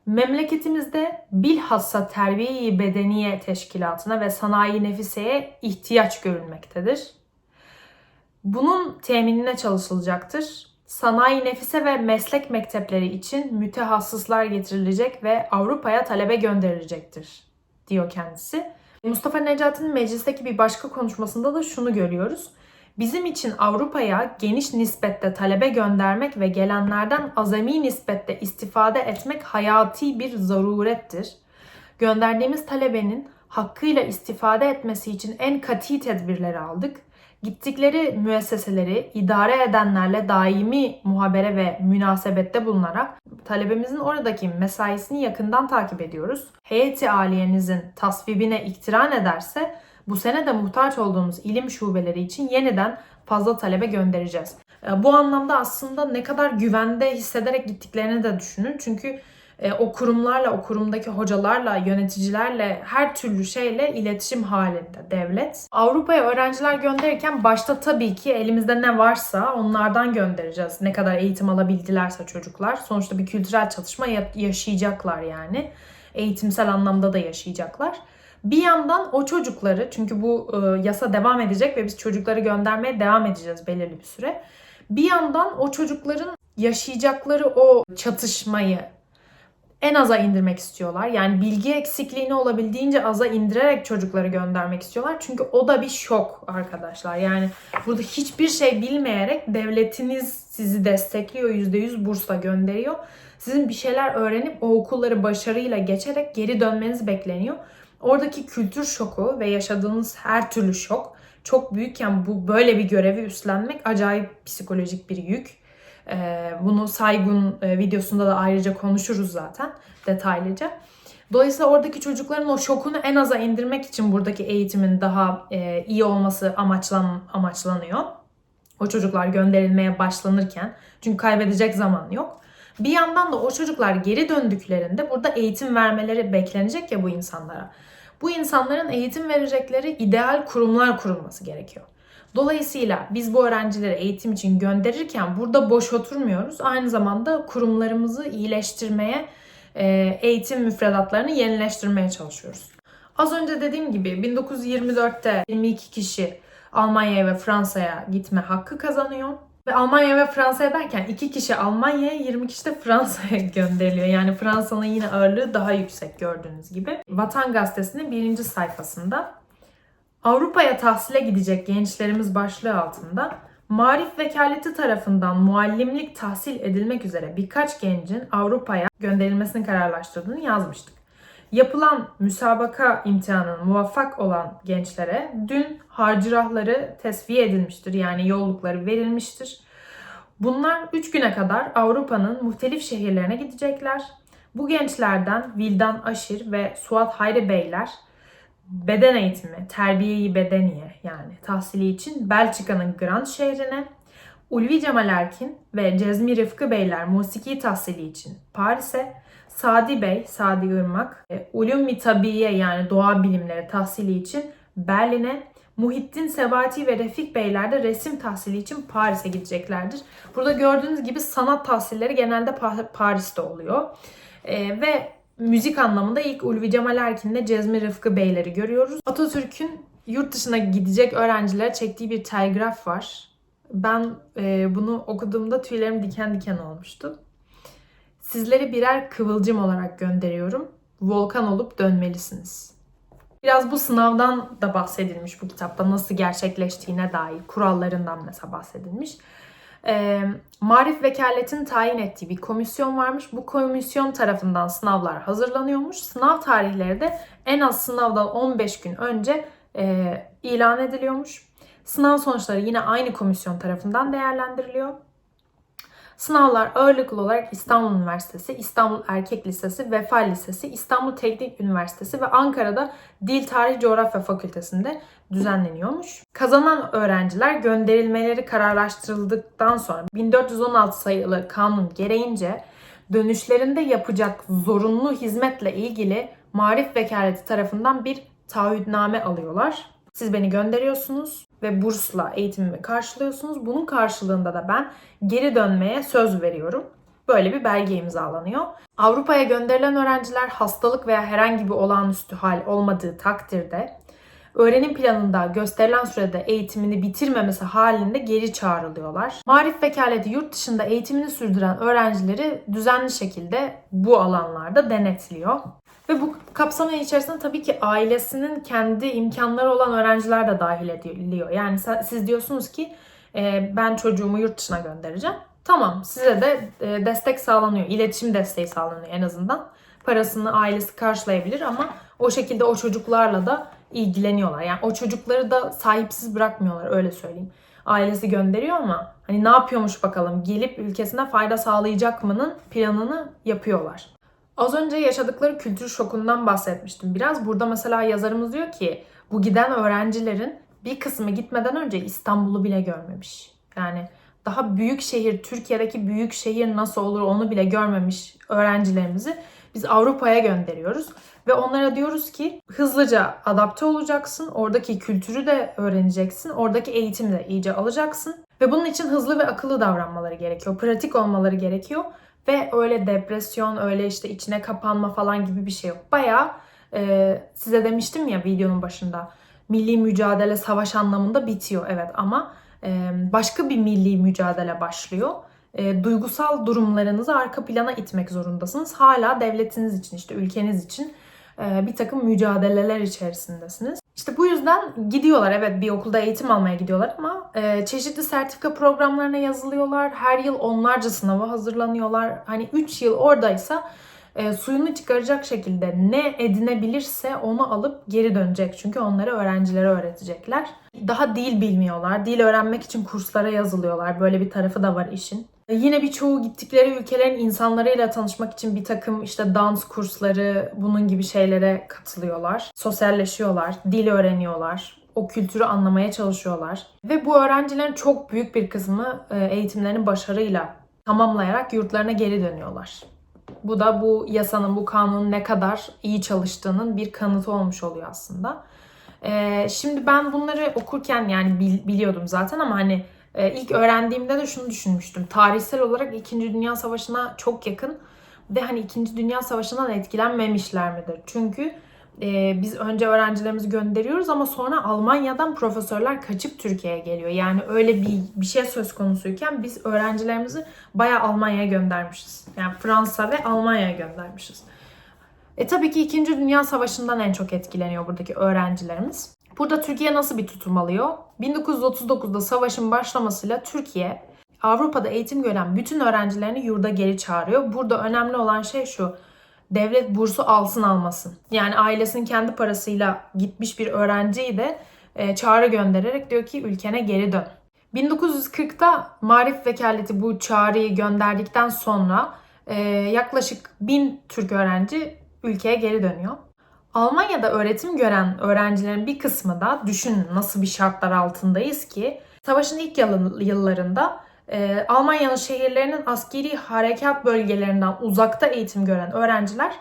Memleketimizde bilhassa terbiye-i bedeniye teşkilatına ve sanayi nefiseye ihtiyaç görülmektedir. Bunun teminine çalışılacaktır. Sanayi nefise ve meslek mektepleri için mütehassıslar getirilecek ve Avrupa'ya talebe gönderilecektir, diyor kendisi. Mustafa Necati'nin meclisteki bir başka konuşmasında da şunu görüyoruz. Bizim için Avrupa'ya geniş nispette talebe göndermek ve gelenlerden azami nispette istifade etmek hayati bir zarurettir. Gönderdiğimiz talebenin hakkıyla istifade etmesi için en kati tedbirleri aldık. Gittikleri müesseseleri idare edenlerle daimi muhabere ve münasebette bulunarak talebemizin oradaki mesaisini yakından takip ediyoruz. Heyeti aliyenizin tasvibine iktiran ederse bu sene de muhtaç olduğumuz ilim şubeleri için yeniden fazla talebe göndereceğiz. Bu anlamda aslında ne kadar güvende hissederek gittiklerini de düşünün. Çünkü o kurumlarla, o kurumdaki hocalarla, yöneticilerle, her türlü şeyle iletişim halinde devlet. Avrupa'ya öğrenciler gönderirken başta tabii ki elimizde ne varsa onlardan göndereceğiz. Ne kadar eğitim alabildilerse çocuklar. Sonuçta bir kültürel çatışma yaşayacaklar yani. Eğitimsel anlamda da yaşayacaklar. Bir yandan o çocukları, çünkü bu yasa devam edecek ve biz çocukları göndermeye devam edeceğiz belirli bir süre. Bir yandan o çocukların yaşayacakları o çatışmayı en aza indirmek istiyorlar. Yani bilgi eksikliğini olabildiğince aza indirerek çocukları göndermek istiyorlar. Çünkü o da bir şok arkadaşlar. Yani burada hiçbir şey bilmeyerek devletiniz sizi destekliyor, %100 bursla gönderiyor. Sizin bir şeyler öğrenip o okulları başarıyla geçerek geri dönmeniz bekleniyor. Oradaki kültür şoku ve yaşadığınız her türlü şok çok büyükken bu böyle bir görevi üstlenmek acayip psikolojik bir yük. Bunu Saygun videosunda da ayrıca konuşuruz zaten detaylıca. Dolayısıyla oradaki çocukların o şokunu en aza indirmek için buradaki eğitimin daha iyi olması amaçlanıyor. O çocuklar gönderilmeye başlanırken, çünkü kaybedecek zaman yok. Bir yandan da o çocuklar geri döndüklerinde burada eğitim vermeleri beklenecek ya bu insanlara. Bu insanların eğitim verecekleri ideal kurumlar kurulması gerekiyor. Dolayısıyla biz bu öğrencileri eğitim için gönderirken burada boş oturmuyoruz. Aynı zamanda kurumlarımızı iyileştirmeye, eğitim müfredatlarını yenileştirmeye çalışıyoruz. Az önce dediğim gibi 1924'te 22 kişi Almanya'ya ve Fransa'ya gitme hakkı kazanıyor. Ve Almanya ve Fransa'ya derken 2 kişi Almanya'ya, 20 kişi de Fransa'ya gönderiliyor. Yani Fransa'nın yine ağırlığı daha yüksek gördüğünüz gibi. Vatan Gazetesi'nin 1. sayfasında Avrupa'ya tahsile gidecek gençlerimiz başlığı altında Maarif Vekaleti tarafından muallimlik tahsil edilmek üzere birkaç gencin Avrupa'ya gönderilmesini kararlaştırdığını yazmıştık. Yapılan müsabaka imtihanının muvaffak olan gençlere dün harcırahları tesviye edilmiştir. Yani yollukları verilmiştir. Bunlar 3 güne kadar Avrupa'nın muhtelif şehirlerine gidecekler. Bu gençlerden Vildan Aşir ve Suat Hayri Beyler beden eğitimi, terbiyeyi bedeniye yani tahsili için Belçika'nın Grand şehrine, Ulvi Cemal Erkin ve Cezmi Rıfkı Beyler musiki tahsili için Paris'e, Sadi Bey, Sadi Irmak, Ulûm-i Tabiiye yani doğa bilimleri tahsili için Berlin'e, Muhittin Sebati ve Refik Beyler de resim tahsili için Paris'e gideceklerdir. Burada gördüğünüz gibi sanat tahsilleri genelde Paris'te oluyor. Ve müzik anlamında ilk Ulvi Cemal Erkin ile Cezmi Rıfkı Beyleri görüyoruz. Atatürk'ün yurt dışına gidecek öğrencilere çektiği bir telgraf var. Ben bunu okuduğumda tüylerim diken diken olmuştu. Sizleri birer kıvılcım olarak gönderiyorum. Volkan olup dönmelisiniz. Biraz bu sınavdan da bahsedilmiş bu kitapta. Nasıl gerçekleştiğine dair kurallarından mesela bahsedilmiş. Maarif Vekalet'in tayin ettiği bir komisyon varmış. Bu komisyon tarafından sınavlar hazırlanıyormuş. Sınav tarihleri de en az sınavdan 15 gün önce ilan ediliyormuş. Sınav sonuçları yine aynı komisyon tarafından değerlendiriliyor. Sınavlar ağırlıklı olarak İstanbul Üniversitesi, İstanbul Erkek Lisesi, Vefa Lisesi, İstanbul Teknik Üniversitesi ve Ankara'da Dil Tarih Coğrafya Fakültesi'nde düzenleniyormuş. Kazanan öğrenciler gönderilmeleri kararlaştırıldıktan sonra 1416 sayılı kanun gereğince dönüşlerinde yapacak zorunlu hizmetle ilgili Maarif Vekaleti tarafından bir taahhütname alıyorlar. Siz beni gönderiyorsunuz ve bursla eğitimimi karşılıyorsunuz. Bunun karşılığında da ben geri dönmeye söz veriyorum. Böyle bir belge imzalanıyor. Avrupa'ya gönderilen öğrenciler hastalık veya herhangi bir olağanüstü hal olmadığı takdirde öğrenim planında gösterilen sürede eğitimini bitirmemesi halinde geri çağrılıyorlar. Maarif Vekaleti yurt dışında eğitimini sürdüren öğrencileri düzenli şekilde bu alanlarda denetliyor. Ve bu kapsamın içerisinde tabii ki ailesinin kendi imkanları olan öğrenciler de dahil ediliyor. Yani siz diyorsunuz ki ben çocuğumu yurt dışına göndereceğim. Tamam, size de destek sağlanıyor. İletişim desteği sağlanıyor en azından. Parasını ailesi karşılayabilir ama o şekilde o çocuklarla da ilgileniyorlar. Yani o çocukları da sahipsiz bırakmıyorlar, öyle söyleyeyim. Ailesi gönderiyor ama hani ne yapıyormuş bakalım, gelip ülkesine fayda sağlayacak mı'nın planını yapıyorlar. Az önce yaşadıkları kültür şokundan bahsetmiştim biraz. Burada mesela yazarımız diyor ki bu giden öğrencilerin bir kısmı gitmeden önce İstanbul'u bile görmemiş. Yani daha büyük şehir, Türkiye'deki büyük şehir nasıl olur onu bile görmemiş öğrencilerimizi biz Avrupa'ya gönderiyoruz. Ve onlara diyoruz ki hızlıca adapte olacaksın, oradaki kültürü de öğreneceksin, oradaki eğitimi de iyice alacaksın. Ve bunun için hızlı ve akıllı davranmaları gerekiyor, pratik olmaları gerekiyor. Ve öyle depresyon, öyle işte içine kapanma falan gibi bir şey yok. Bayağı size demiştim ya videonun başında, milli mücadele savaş anlamında bitiyor, evet, ama başka bir milli mücadele başlıyor. Duygusal durumlarınızı arka plana itmek zorundasınız. Hala devletiniz için, işte ülkeniz için bir takım mücadeleler içerisindesiniz. İşte bu yüzden gidiyorlar, evet, bir okulda eğitim almaya gidiyorlar ama çeşitli sertifika programlarına yazılıyorlar. Her yıl onlarca sınava hazırlanıyorlar. Hani 3 yıl oradaysa suyunu çıkaracak şekilde ne edinebilirse onu alıp geri dönecek. Çünkü onları öğrencilere öğretecekler. Daha dil bilmiyorlar. Dil öğrenmek için kurslara yazılıyorlar. Böyle bir tarafı da var işin. Yine birçoğu gittikleri ülkelerin insanlarıyla tanışmak için bir takım işte dans kursları, bunun gibi şeylere katılıyorlar. Sosyalleşiyorlar, dil öğreniyorlar, o kültürü anlamaya çalışıyorlar. Ve bu öğrencilerin çok büyük bir kısmı eğitimlerini başarıyla tamamlayarak yurtlarına geri dönüyorlar. Bu da bu yasanın, bu kanunun ne kadar iyi çalıştığının bir kanıtı olmuş oluyor aslında. Şimdi ben bunları okurken yani biliyordum zaten ama hani ilk öğrendiğimde de şunu düşünmüştüm. Tarihsel olarak 2. Dünya Savaşı'na çok yakın ve hani 2. Dünya Savaşı'ndan etkilenmemişler midir? Çünkü biz önce öğrencilerimizi gönderiyoruz ama sonra Almanya'dan profesörler kaçıp Türkiye'ye geliyor. Yani öyle bir şey söz konusuyken biz öğrencilerimizi bayağı Almanya'ya göndermişiz. Yani Fransa ve Almanya'ya göndermişiz. Tabii ki 2. Dünya Savaşı'ndan en çok etkileniyor buradaki öğrencilerimiz. Burada Türkiye nasıl bir tutum alıyor? 1939'da savaşın başlamasıyla Türkiye Avrupa'da eğitim gören bütün öğrencilerini yurda geri çağırıyor. Burada önemli olan şey şu: devlet bursu alsın almasın. Yani ailesinin kendi parasıyla gitmiş bir öğrenciyi de çağrı göndererek diyor ki ülkene geri dön. 1940'ta Maarif Vekaleti bu çağrıyı gönderdikten sonra yaklaşık 1000 Türk öğrenci ülkeye geri dönüyor. Almanya'da öğretim gören öğrencilerin bir kısmı da, düşünün nasıl bir şartlar altındayız ki, savaşın ilk yıllarında Almanya'nın şehirlerinin askeri harekat bölgelerinden uzakta eğitim gören öğrenciler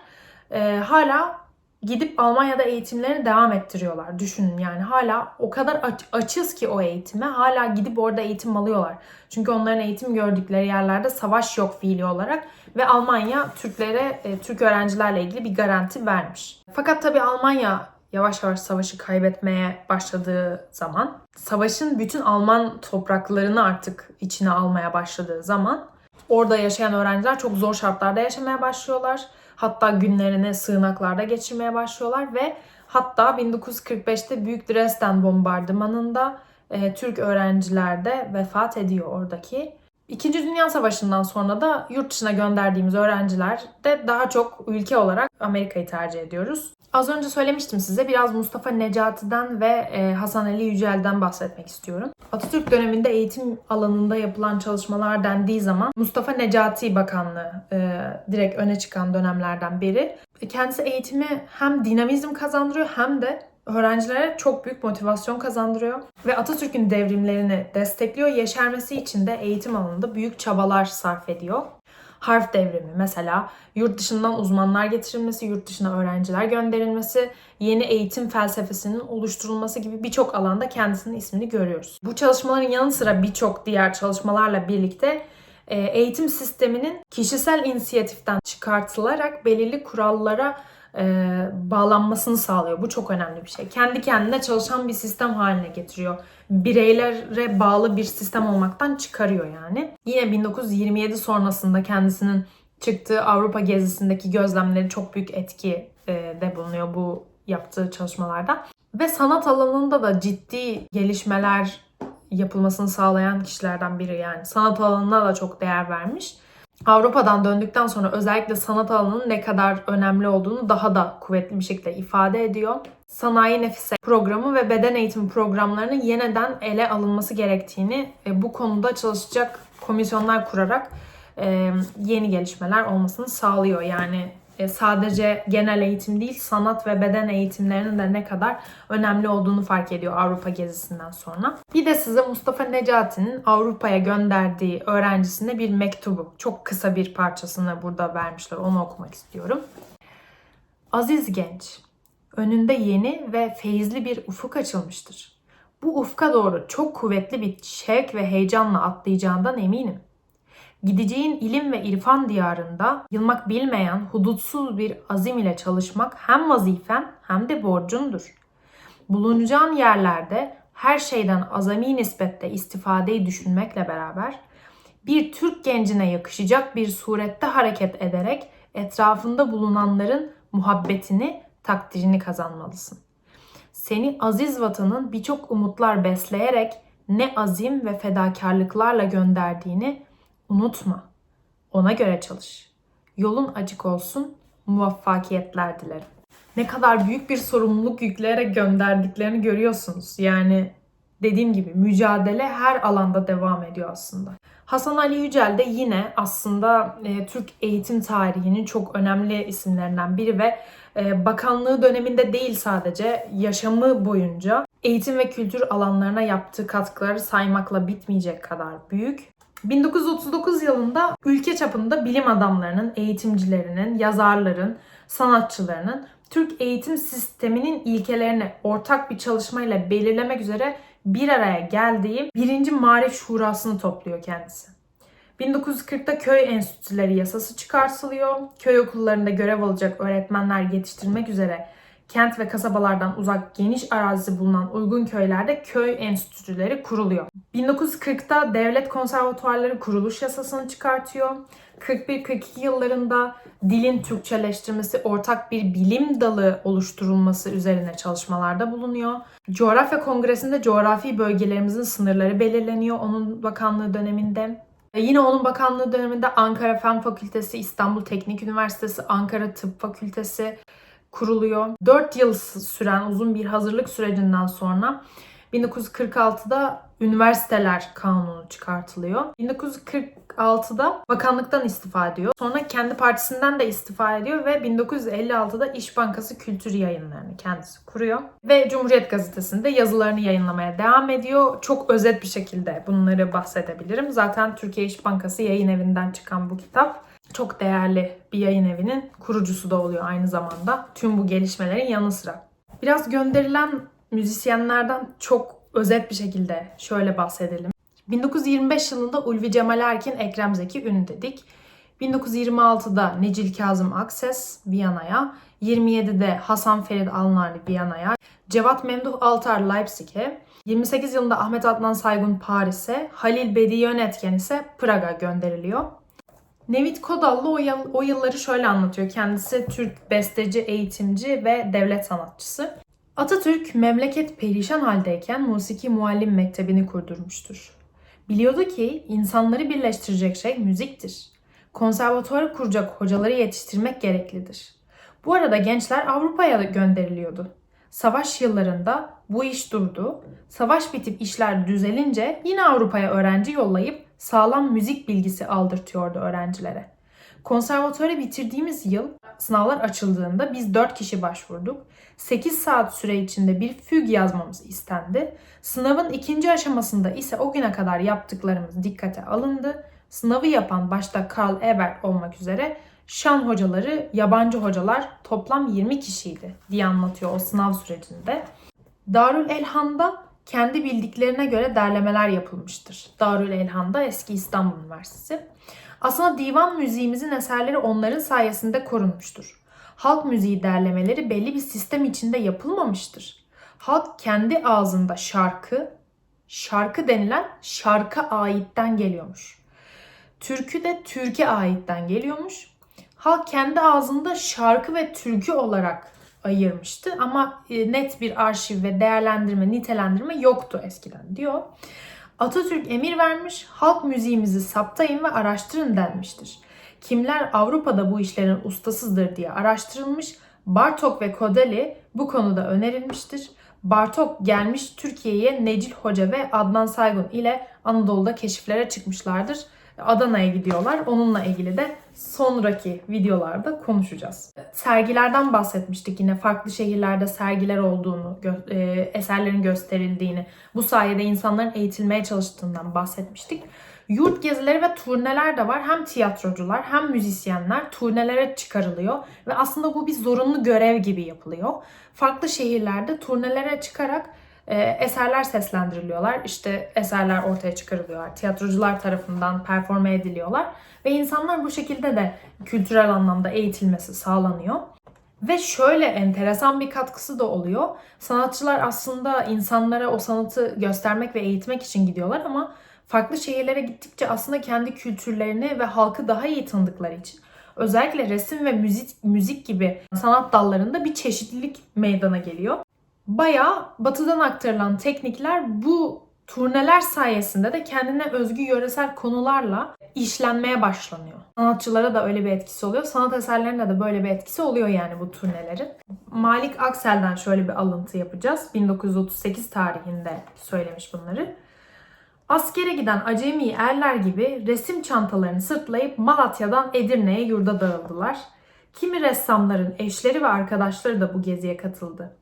hala gidip Almanya'da eğitimlerini devam ettiriyorlar. Düşünün yani hala o kadar açız ki o eğitime, hala gidip orada eğitim alıyorlar. Çünkü onların eğitim gördükleri yerlerde savaş yok fiili olarak ve Almanya Türklere, Türk öğrencilerle ilgili bir garanti vermiş. Fakat tabii Almanya yavaş yavaş savaşı kaybetmeye başladığı zaman, savaşın bütün Alman topraklarını artık içine almaya başladığı zaman orada yaşayan öğrenciler çok zor şartlarda yaşamaya başlıyorlar. Hatta günlerini sığınaklarda geçirmeye başlıyorlar ve hatta 1945'te Büyük Dresden bombardımanında Türk öğrenciler de vefat ediyor oradaki. İkinci Dünya Savaşı'ndan sonra da yurt dışına gönderdiğimiz öğrenciler de daha çok ülke olarak Amerika'yı tercih ediyoruz. Az önce söylemiştim size, biraz Mustafa Necati'den ve Hasan Ali Yücel'den bahsetmek istiyorum. Atatürk döneminde eğitim alanında yapılan çalışmalar dendiği zaman Mustafa Necati Bakanlığı direkt öne çıkan dönemlerden biri. Kendisi eğitimi hem dinamizm kazandırıyor hem de öğrencilere çok büyük motivasyon kazandırıyor. Ve Atatürk'ün devrimlerini destekliyor. Yeşermesi için de eğitim alanında büyük çabalar sarf ediyor. Harf devrimi mesela, yurt dışından uzmanlar getirilmesi, yurt dışına öğrenciler gönderilmesi, yeni eğitim felsefesinin oluşturulması gibi birçok alanda kendisinin ismini görüyoruz. Bu çalışmaların yanı sıra birçok diğer çalışmalarla birlikte eğitim sisteminin kişisel inisiyatiften çıkartılarak belirli kurallara bağlanmasını sağlıyor. Bu çok önemli bir şey. Kendi kendine çalışan bir sistem haline getiriyor. Bireylere bağlı bir sistem olmaktan çıkarıyor yani. Yine 1927 sonrasında kendisinin çıktığı Avrupa gezisindeki gözlemleri çok büyük etki de bulunuyor bu yaptığı çalışmalarda. Ve sanat alanında da ciddi gelişmeler yapılmasını sağlayan kişilerden biri yani. Sanat alanına da çok değer vermiş. Avrupa'dan döndükten sonra özellikle sanat alanının ne kadar önemli olduğunu daha da kuvvetli bir şekilde ifade ediyor. Sanayi Nefise programı ve beden eğitimi programlarının yeniden ele alınması gerektiğini, bu konuda çalışacak komisyonlar kurarak yeni gelişmeler olmasını sağlıyor. Yani sadece genel eğitim değil, sanat ve beden eğitimlerinin de ne kadar önemli olduğunu fark ediyor Avrupa gezisinden sonra. Bir de size Mustafa Necati'nin Avrupa'ya gönderdiği öğrencisine bir mektubu, çok kısa bir parçasını burada vermişler. Onu okumak istiyorum. Aziz genç, önünde yeni ve feyizli bir ufuk açılmıştır. Bu ufka doğru çok kuvvetli bir şevk ve heyecanla atlayacağından eminim. Gideceğin ilim ve irfan diyarında yılmak bilmeyen hudutsuz bir azim ile çalışmak hem vazifen hem de borcundur. Bulunacağın yerlerde her şeyden azami nispette istifadeyi düşünmekle beraber bir Türk gencine yakışacak bir surette hareket ederek etrafında bulunanların muhabbetini, takdirini kazanmalısın. Seni aziz vatanın birçok umutlar besleyerek ne azim ve fedakarlıklarla gönderdiğini unutma. Ona göre çalış. Yolun açık olsun, muvaffakiyetler dilerim. Ne kadar büyük bir sorumluluk yükleyerek gönderdiklerini görüyorsunuz. Yani dediğim gibi mücadele her alanda devam ediyor aslında. Hasan Ali Yücel de yine aslında Türk eğitim tarihinin çok önemli isimlerinden biri ve bakanlığı döneminde değil sadece yaşamı boyunca eğitim ve kültür alanlarına yaptığı katkıları saymakla bitmeyecek kadar büyük. 1939 yılında ülke çapında bilim adamlarının, eğitimcilerinin, yazarların, sanatçılarının Türk eğitim sisteminin ilkelerini ortak bir çalışmayla belirlemek üzere bir araya geldiği 1. Maarif Şurası'nı topluyor kendisi. 1940'da köy enstitüleri yasası çıkartılıyor. Köy okullarında görev alacak öğretmenler yetiştirmek üzere kent ve kasabalardan uzak geniş arazisi bulunan uygun köylerde köy enstitüleri kuruluyor. 1940'da devlet konservatuarları kuruluş yasasını çıkartıyor. 41-42 yıllarında dilin Türkçeleştirmesi, ortak bir bilim dalı oluşturulması üzerine çalışmalarda bulunuyor. Coğrafya Kongresi'nde coğrafi bölgelerimizin sınırları belirleniyor onun bakanlığı döneminde. Yine onun bakanlığı döneminde Ankara Fen Fakültesi, İstanbul Teknik Üniversitesi, Ankara Tıp Fakültesi kuruluyor. 4 yıl süren uzun bir hazırlık sürecinden sonra 1946'da Üniversiteler Kanunu çıkartılıyor. 1946'da bakanlıktan istifa ediyor. Sonra kendi partisinden de istifa ediyor ve 1956'da İş Bankası Kültür Yayınlarını kendisi kuruyor. Ve Cumhuriyet Gazetesi'nde yazılarını yayınlamaya devam ediyor. Çok özet bir şekilde bunları bahsedebilirim. Zaten Türkiye İş Bankası Yayın Evi'nden çıkan bu kitap çok değerli bir yayın evinin kurucusu da oluyor aynı zamanda. Tüm bu gelişmelerin yanı sıra. Biraz gönderilen müzisyenlerden çok özet bir şekilde şöyle bahsedelim. 1925 yılında Ulvi Cemal Erkin, Ekrem Zeki Ün dedik. 1926'da Necil Kazım Akses Viyana'ya, 27'de Hasan Ferit Alnari Viyana'ya, Cevat Memduh Altar Leipzig'e, 28 yılında Ahmet Adnan Saygun Paris'e, Halil Bediye Yönetken ise Prag'a gönderiliyor. Nevit Kodallı o yılları şöyle anlatıyor. Kendisi Türk besteci, eğitimci ve devlet sanatçısı. Atatürk memleket perişan haldeyken musiki muallim mektebini kurdurmuştur. Biliyordu ki insanları birleştirecek şey müziktir. Konservatuarı kuracak hocaları yetiştirmek gereklidir. Bu arada gençler Avrupa'ya gönderiliyordu. Savaş yıllarında bu iş durdu. Savaş bitip işler düzelince yine Avrupa'ya öğrenci yollayıp sağlam müzik bilgisi aldırtıyordu öğrencilere. Konservatuarı bitirdiğimiz yıl sınavlar açıldığında biz 4 kişi başvurduk. 8 saat süre içinde bir füg yazmamız istendi. Sınavın ikinci aşamasında ise o güne kadar yaptıklarımız dikkate alındı. Sınavı yapan başta Karl Ebert olmak üzere şan hocaları, yabancı hocalar toplam 20 kişiydi diye anlatıyor o sınav sürecinde. Darül Elhan'da kendi bildiklerine göre derlemeler yapılmıştır. Darül Elhan'da eski İstanbul Üniversitesi. Aslında divan müziğimizin eserleri onların sayesinde korunmuştur. Halk müziği derlemeleri belli bir sistem içinde yapılmamıştır. Halk kendi ağzında şarkı denilen şarka aitten geliyormuş. Türkü de Türkiye aitten geliyormuş. Halk kendi ağzında şarkı ve türkü olarak ayırmıştı ama net bir arşiv ve değerlendirme, nitelendirme yoktu eskiden diyor. Atatürk emir vermiş, halk müziğimizi saptayın ve araştırın denmiştir. Kimler Avrupa'da bu işlerin ustasıdır diye araştırılmış, Bartok ve Kodaly bu konuda önerilmiştir. Bartok gelmiş Türkiye'ye Necil Hoca ve Adnan Saygun ile Anadolu'da keşiflere çıkmışlardır. Adana'ya gidiyorlar. Onunla ilgili de sonraki videolarda konuşacağız. Sergilerden bahsetmiştik yine. Farklı şehirlerde sergiler olduğunu, eserlerin gösterildiğini, bu sayede insanların eğitilmeye çalıştığından bahsetmiştik. Yurt gezileri ve turneler de var. Hem tiyatrocular hem müzisyenler turnelere çıkarılıyor ve aslında bu bir zorunlu görev gibi yapılıyor. Farklı şehirlerde turnelere çıkarak eserler seslendiriliyorlar. İşte eserler ortaya çıkarılıyorlar. Tiyatrocular tarafından performe ediliyorlar. Ve insanlar bu şekilde de kültürel anlamda eğitilmesi sağlanıyor. Ve şöyle enteresan bir katkısı da oluyor. Sanatçılar aslında insanlara o sanatı göstermek ve eğitmek için gidiyorlar ama farklı şehirlere gittikçe aslında kendi kültürlerini ve halkı daha iyi tanıdıkları için özellikle resim ve müzik gibi sanat dallarında bir çeşitlilik meydana geliyor. Bayağı batıdan aktarılan teknikler bu turneler sayesinde de kendine özgü yöresel konularla işlenmeye başlanıyor. Sanatçılara da öyle bir etkisi oluyor. Sanat eserlerine de böyle bir etkisi oluyor yani bu turnelerin. Malik Aksel'den şöyle bir alıntı yapacağız. 1938 tarihinde söylemiş bunları. Askere giden acemi erler gibi resim çantalarını sırtlayıp Malatya'dan Edirne'ye yurda dağıldılar. Kimi ressamların eşleri ve arkadaşları da bu geziye katıldı.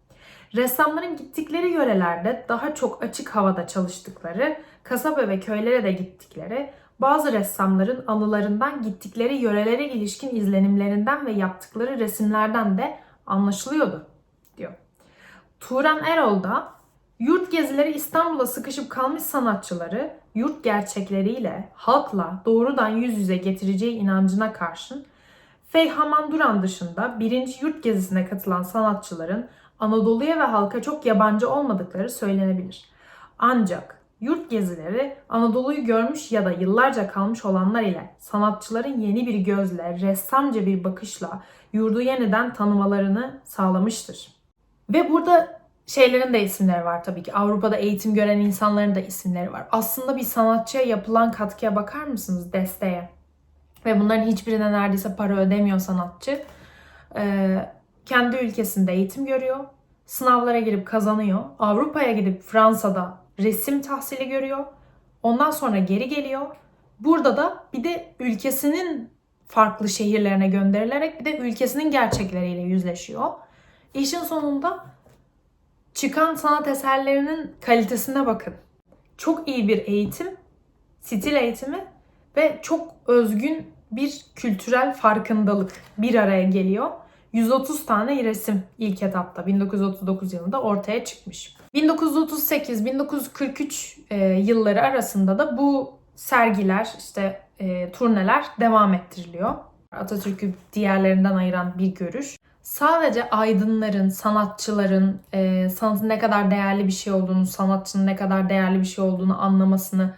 Ressamların gittikleri yörelerde daha çok açık havada çalıştıkları, kasaba ve köylere de gittikleri, bazı ressamların anılarından gittikleri yörelere ilişkin izlenimlerinden ve yaptıkları resimlerden de anlaşılıyordu, diyor. Turan Erol da yurt gezileri İstanbul'a sıkışıp kalmış sanatçıları yurt gerçekleriyle halkla doğrudan yüz yüze getireceği inancına karşın Feyhaman Duran dışında birinci yurt gezisine katılan sanatçıların Anadolu'ya ve halka çok yabancı olmadıkları söylenebilir. Ancak yurt gezileri Anadolu'yu görmüş ya da yıllarca kalmış olanlar ile sanatçıların yeni bir gözle, ressamca bir bakışla yurdu yeniden tanımalarını sağlamıştır. Ve burada şeylerin de isimleri var tabii ki. Avrupa'da eğitim gören insanların da isimleri var. Aslında bir sanatçıya yapılan katkıya bakar mısınız? Desteğe. Ve bunların hiçbirine neredeyse para ödemiyor sanatçı. Kendi ülkesinde eğitim görüyor. Sınavlara girip kazanıyor. Avrupa'ya gidip Fransa'da resim tahsili görüyor. Ondan sonra geri geliyor. Burada da bir de ülkesinin farklı şehirlerine gönderilerek bir de ülkesinin gerçekleriyle yüzleşiyor. İşin sonunda çıkan sanat eserlerinin kalitesine bakın. Çok iyi bir eğitim, stil eğitimi ve çok özgün bir kültürel farkındalık bir araya geliyor. 130 tane resim ilk etapta 1939 yılında ortaya çıkmış. 1938-1943 yılları arasında da bu sergiler, turneler devam ettiriliyor. Atatürk'ü diğerlerinden ayıran bir görüş. Sadece aydınların, sanatçıların sanatın ne kadar değerli bir şey olduğunu, sanatçının ne kadar değerli bir şey olduğunu anlamasını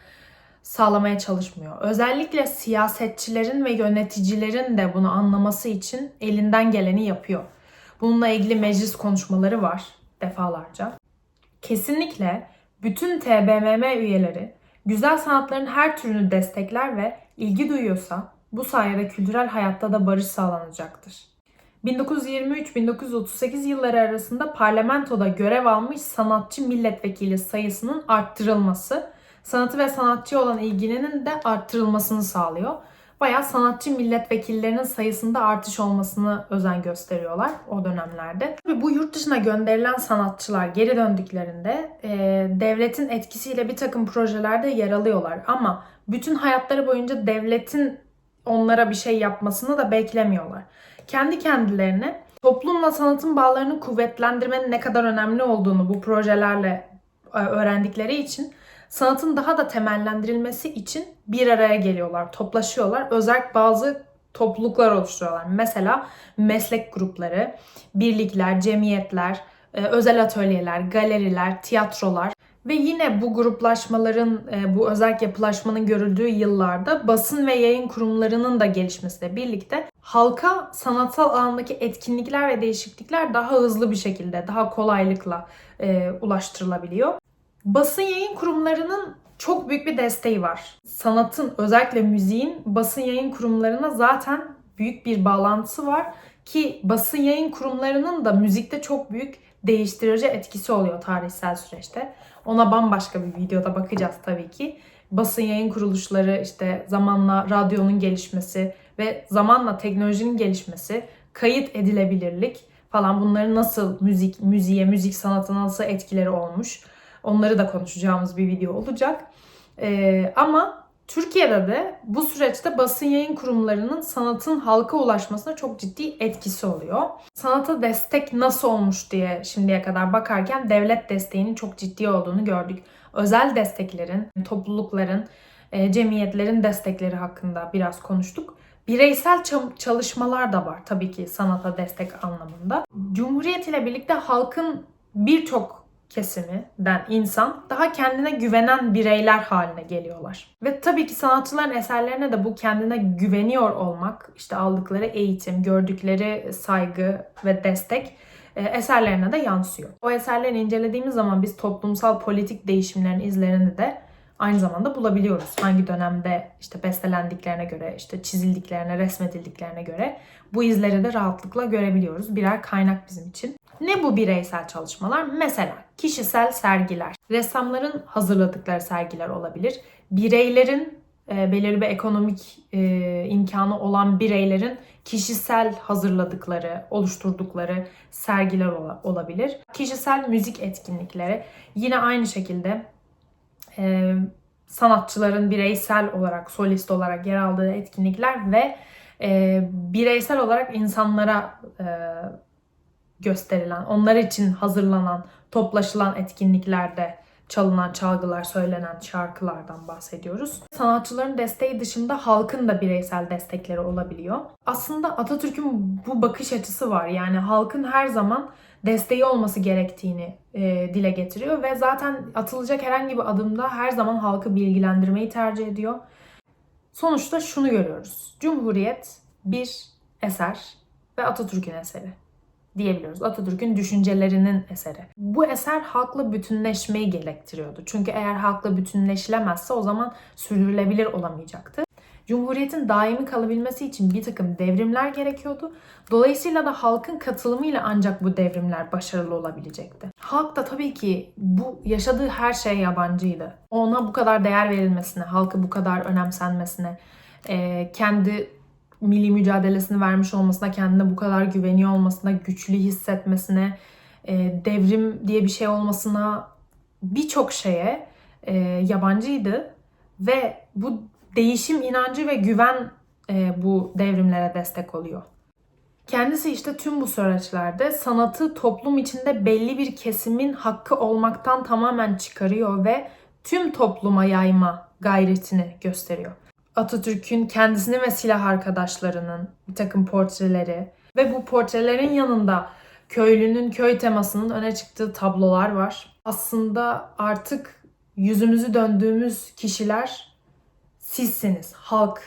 sağlamaya çalışmıyor. Özellikle siyasetçilerin ve yöneticilerin de bunu anlaması için elinden geleni yapıyor. Bununla ilgili meclis konuşmaları var defalarca. Kesinlikle bütün TBMM üyeleri güzel sanatların her türünü destekler ve ilgi duyuyorsa bu sayede kültürel hayatta da barış sağlanacaktır. 1923-1938 yılları arasında parlamentoda görev almış sanatçı milletvekili sayısının arttırılması, sanatı ve sanatçıya olan ilginin de arttırılmasını sağlıyor. Bayağı sanatçı milletvekillerinin sayısında artış olmasını özen gösteriyorlar o dönemlerde. Tabii bu yurt dışına gönderilen sanatçılar geri döndüklerinde devletin etkisiyle bir takım projelerde yer alıyorlar. Ama bütün hayatları boyunca devletin onlara bir şey yapmasını da beklemiyorlar. Kendi kendilerine toplumla sanatın bağlarını kuvvetlendirmenin ne kadar önemli olduğunu bu projelerle öğrendikleri için sanatın daha da temellendirilmesi için bir araya geliyorlar, toplaşıyorlar. Özellikle bazı topluluklar oluşturuyorlar. Mesela meslek grupları, birlikler, cemiyetler, özel atölyeler, galeriler, tiyatrolar. Ve yine bu gruplaşmaların, bu özerk yapılaşmanın görüldüğü yıllarda basın ve yayın kurumlarının da gelişmesiyle birlikte halka sanatsal alandaki etkinlikler ve değişiklikler daha hızlı bir şekilde, daha kolaylıkla ulaştırılabiliyor. Basın yayın kurumlarının çok büyük bir desteği var. Sanatın, özellikle müziğin basın yayın kurumlarına zaten büyük bir bağlantısı var ki basın yayın kurumlarının da müzikte çok büyük değiştirici etkisi oluyor tarihsel süreçte. Ona bambaşka bir videoda bakacağız tabii ki. Basın yayın kuruluşları, işte zamanla radyonun gelişmesi ve zamanla teknolojinin gelişmesi, kayıt edilebilirlik falan, bunların nasıl müziğe, müzik sanatına nasıl etkileri olmuş, onları da konuşacağımız bir video olacak. Ama Türkiye'de de bu süreçte basın yayın kurumlarının sanatın halka ulaşmasına çok ciddi etkisi oluyor. Sanata destek nasıl olmuş diye şimdiye kadar bakarken devlet desteğinin çok ciddi olduğunu gördük. Özel desteklerin, toplulukların, cemiyetlerin destekleri hakkında biraz konuştuk. Bireysel çalışmalar da var tabii ki sanata destek anlamında. Cumhuriyet ile birlikte halkın birçok kesiminden insan daha kendine güvenen bireyler haline geliyorlar. Ve tabii ki sanatçıların eserlerine de bu kendine güveniyor olmak, işte aldıkları eğitim, gördükleri saygı ve destek eserlerine de yansıyor. O eserleri incelediğimiz zaman biz toplumsal politik değişimlerin izlerini de aynı zamanda bulabiliyoruz. Hangi dönemde işte bestelendiklerine göre, işte çizildiklerine, resmedildiklerine göre bu izleri de rahatlıkla görebiliyoruz. Birer kaynak bizim için. Ne bu bireysel çalışmalar? Mesela kişisel sergiler. Ressamların hazırladıkları sergiler olabilir. Bireylerin, belirli bir ekonomik imkanı olan bireylerin kişisel hazırladıkları, oluşturdukları sergiler olabilir. Kişisel müzik etkinlikleri yine aynı şekilde sanatçıların bireysel olarak, solist olarak yer aldığı etkinlikler ve bireysel olarak insanlara gösterilen, onlar için hazırlanan, toplaşılan etkinliklerde çalınan çalgılar, söylenen şarkılardan bahsediyoruz. Sanatçıların desteği dışında halkın da bireysel destekleri olabiliyor. Aslında Atatürk'ün bu bakış açısı var. Yani halkın her zaman desteği olması gerektiğini dile getiriyor ve zaten atılacak herhangi bir adımda her zaman halkı bilgilendirmeyi tercih ediyor. Sonuçta şunu görüyoruz. Cumhuriyet bir eser ve Atatürk'ün eseri diyebiliyoruz. Atatürk'ün düşüncelerinin eseri. Bu eser halkla bütünleşmeyi gerektiriyordu. Çünkü eğer halkla bütünleşilemezse o zaman sürdürülebilir olamayacaktı. Cumhuriyetin daimi kalabilmesi için bir takım devrimler gerekiyordu. Dolayısıyla da halkın katılımıyla ancak bu devrimler başarılı olabilecekti. Halk da tabii ki bu yaşadığı her şeye yabancıydı. Ona bu kadar değer verilmesine, halkı bu kadar önemsenmesine, kendi milli mücadelesini vermiş olmasına, kendine bu kadar güveniyor olmasına, güçlü hissetmesine, devrim diye bir şey olmasına, birçok şeye yabancıydı ve bu değişim inancı ve güven bu devrimlere destek oluyor. Kendisi işte tüm bu süreçlerde sanatı toplum içinde belli bir kesimin hakkı olmaktan tamamen çıkarıyor ve tüm topluma yayma gayretini gösteriyor. Atatürk'ün kendisini ve silah arkadaşlarının bir takım portreleri ve bu portrelerin yanında köylünün, köy temasının öne çıktığı tablolar var. Aslında artık yüzümüzü döndüğümüz kişiler sizsiniz, halk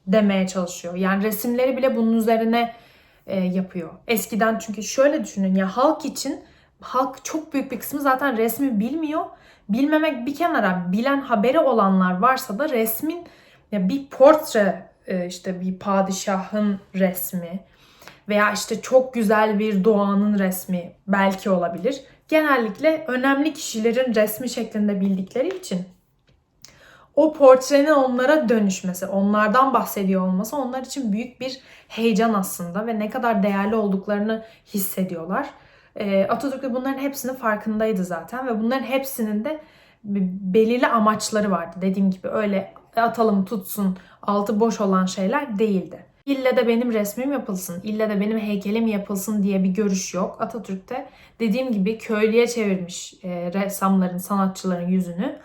demeye çalışıyor. Yani resimleri bile bunun üzerine yapıyor. Eskiden çünkü şöyle düşünün ya, halk için, halk çok büyük bir kısmı zaten resmi bilmiyor. Bilmemek bir kenara, bilen haberi olanlar varsa da resmin ya bir portre, işte bir padişahın resmi veya işte çok güzel bir doğanın resmi belki olabilir. Genellikle önemli kişilerin resmi şeklinde bildikleri için o portrenin onlara dönüşmesi, onlardan bahsediyor olması onlar için büyük bir heyecan aslında ve ne kadar değerli olduklarını hissediyorlar. Atatürk de bunların hepsinin farkındaydı zaten ve bunların hepsinin de belirli amaçları vardı. Dediğim gibi öyle atalım tutsun, altı boş olan şeyler değildi. İlle de benim resmim yapılsın, ille de benim heykelim yapılsın diye bir görüş yok. Atatürk'te dediğim gibi köylüye çevirmiş ressamların, sanatçıların yüzünü.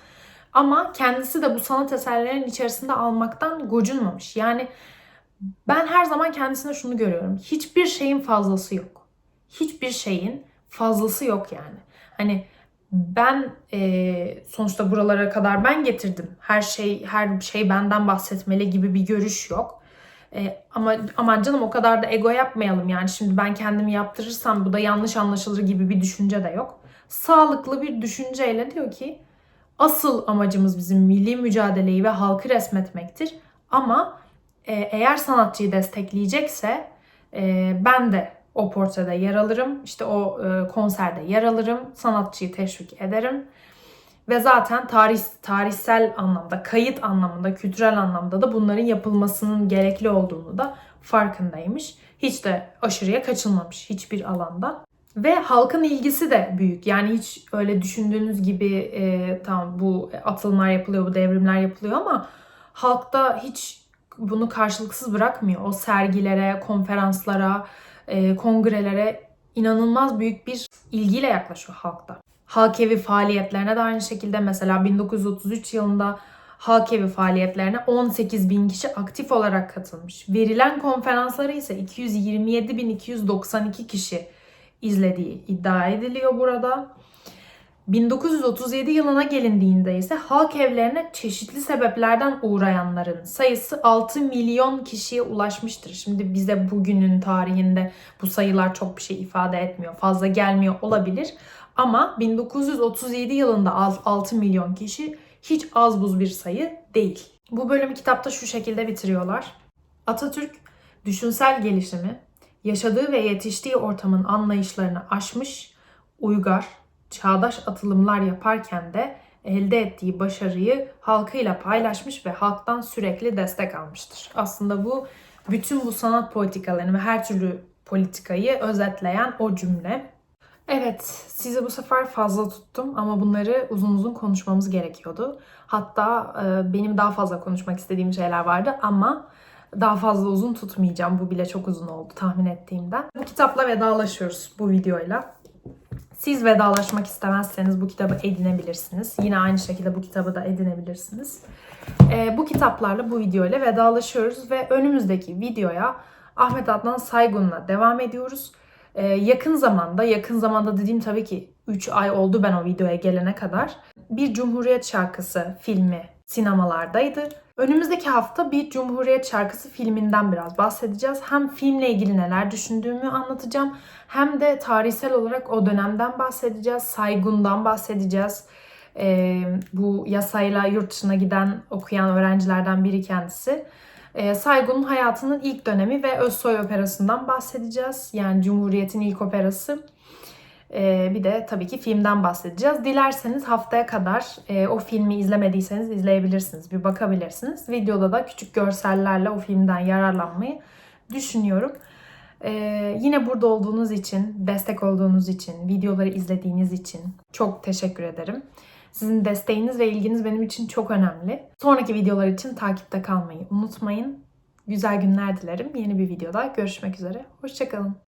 Ama kendisi de bu sanat eserlerinin içerisinde almaktan gocunmamış. Yani ben her zaman kendisine şunu görüyorum. Hiçbir şeyin fazlası yok. Hiçbir şeyin fazlası yok yani. Hani ben sonuçta buralara kadar ben getirdim. Her şey benden bahsetmeli gibi bir görüş yok. Ama aman canım o kadar da ego yapmayalım yani. Şimdi ben kendimi yaptırırsam bu da yanlış anlaşılır gibi bir düşünce de yok. Sağlıklı bir düşünceyle diyor ki asıl amacımız bizim milli mücadeleyi ve halkı resmetmektir. Ama eğer sanatçıyı destekleyecekse ben de o portrede yer alırım. İşte o konserde yer alırım. Sanatçıyı teşvik ederim. Ve zaten tarihsel anlamda, kayıt anlamında, kültürel anlamda da bunların yapılmasının gerekli olduğunu da farkındaymış. Hiç de aşırıya kaçılmamış hiçbir alanda. Ve halkın ilgisi de büyük. Yani hiç öyle düşündüğünüz gibi tamam bu atılımlar yapılıyor, bu devrimler yapılıyor ama halk da hiç bunu karşılıksız bırakmıyor. O sergilere, konferanslara, kongrelere inanılmaz büyük bir ilgiyle yaklaşıyor halkta. Halk evi faaliyetlerine de aynı şekilde mesela 1933 yılında halk evi faaliyetlerine 18 bin kişi aktif olarak katılmış. Verilen konferansları ise 227.292 kişi izlediği iddia ediliyor burada. 1937 yılına gelindiğinde ise halk evlerine çeşitli sebeplerden uğrayanların sayısı 6 milyon kişiye ulaşmıştır. Şimdi bize bugünün tarihinde bu sayılar çok bir şey ifade etmiyor. Fazla gelmiyor olabilir. Ama 1937 yılında 6 milyon kişi hiç az buz bir sayı değil. Bu bölümü kitapta şu şekilde bitiriyorlar. Atatürk düşünsel gelişimi, yaşadığı ve yetiştiği ortamın anlayışlarını aşmış, uygar, çağdaş atılımlar yaparken de elde ettiği başarıyı halkıyla paylaşmış ve halktan sürekli destek almıştır. Aslında bu bütün bu sanat politikalarını ve her türlü politikayı özetleyen o cümle. Evet, sizi bu sefer fazla tuttum ama bunları uzun uzun konuşmamız gerekiyordu. Hatta benim daha fazla konuşmak istediğim şeyler vardı ama daha fazla uzun tutmayacağım. Bu bile çok uzun oldu tahmin ettiğimden. Bu kitapla vedalaşıyoruz bu videoyla. Siz vedalaşmak istemezseniz bu kitabı edinebilirsiniz. Yine aynı şekilde bu kitabı da edinebilirsiniz. Bu kitaplarla, bu videoyla vedalaşıyoruz ve önümüzdeki videoya Ahmet Adnan Saygun'la devam ediyoruz. Yakın zamanda dediğim tabii ki 3 ay oldu ben o videoya gelene kadar. Bir Cumhuriyet Şarkısı filmi sinemalardaydı. Önümüzdeki hafta bir Cumhuriyet Şarkısı filminden biraz bahsedeceğiz. Hem filmle ilgili neler düşündüğümü anlatacağım. Hem de tarihsel olarak o dönemden bahsedeceğiz. Saygun'dan bahsedeceğiz. Bu yasayla yurt dışına giden, okuyan öğrencilerden biri kendisi. Saygun'un hayatının ilk dönemi ve Özsoy Operası'ndan bahsedeceğiz. Yani Cumhuriyet'in ilk operası. Bir de tabii ki filmden bahsedeceğiz. Dilerseniz haftaya kadar o filmi izlemediyseniz izleyebilirsiniz. Bir bakabilirsiniz. Videoda da küçük görsellerle o filmden yararlanmayı düşünüyorum. Yine burada olduğunuz için, destek olduğunuz için, videoları izlediğiniz için çok teşekkür ederim. Sizin desteğiniz ve ilginiz benim için çok önemli. Sonraki videolar için takipte kalmayı unutmayın. Güzel günler dilerim. Yeni bir videoda görüşmek üzere. Hoşça kalın.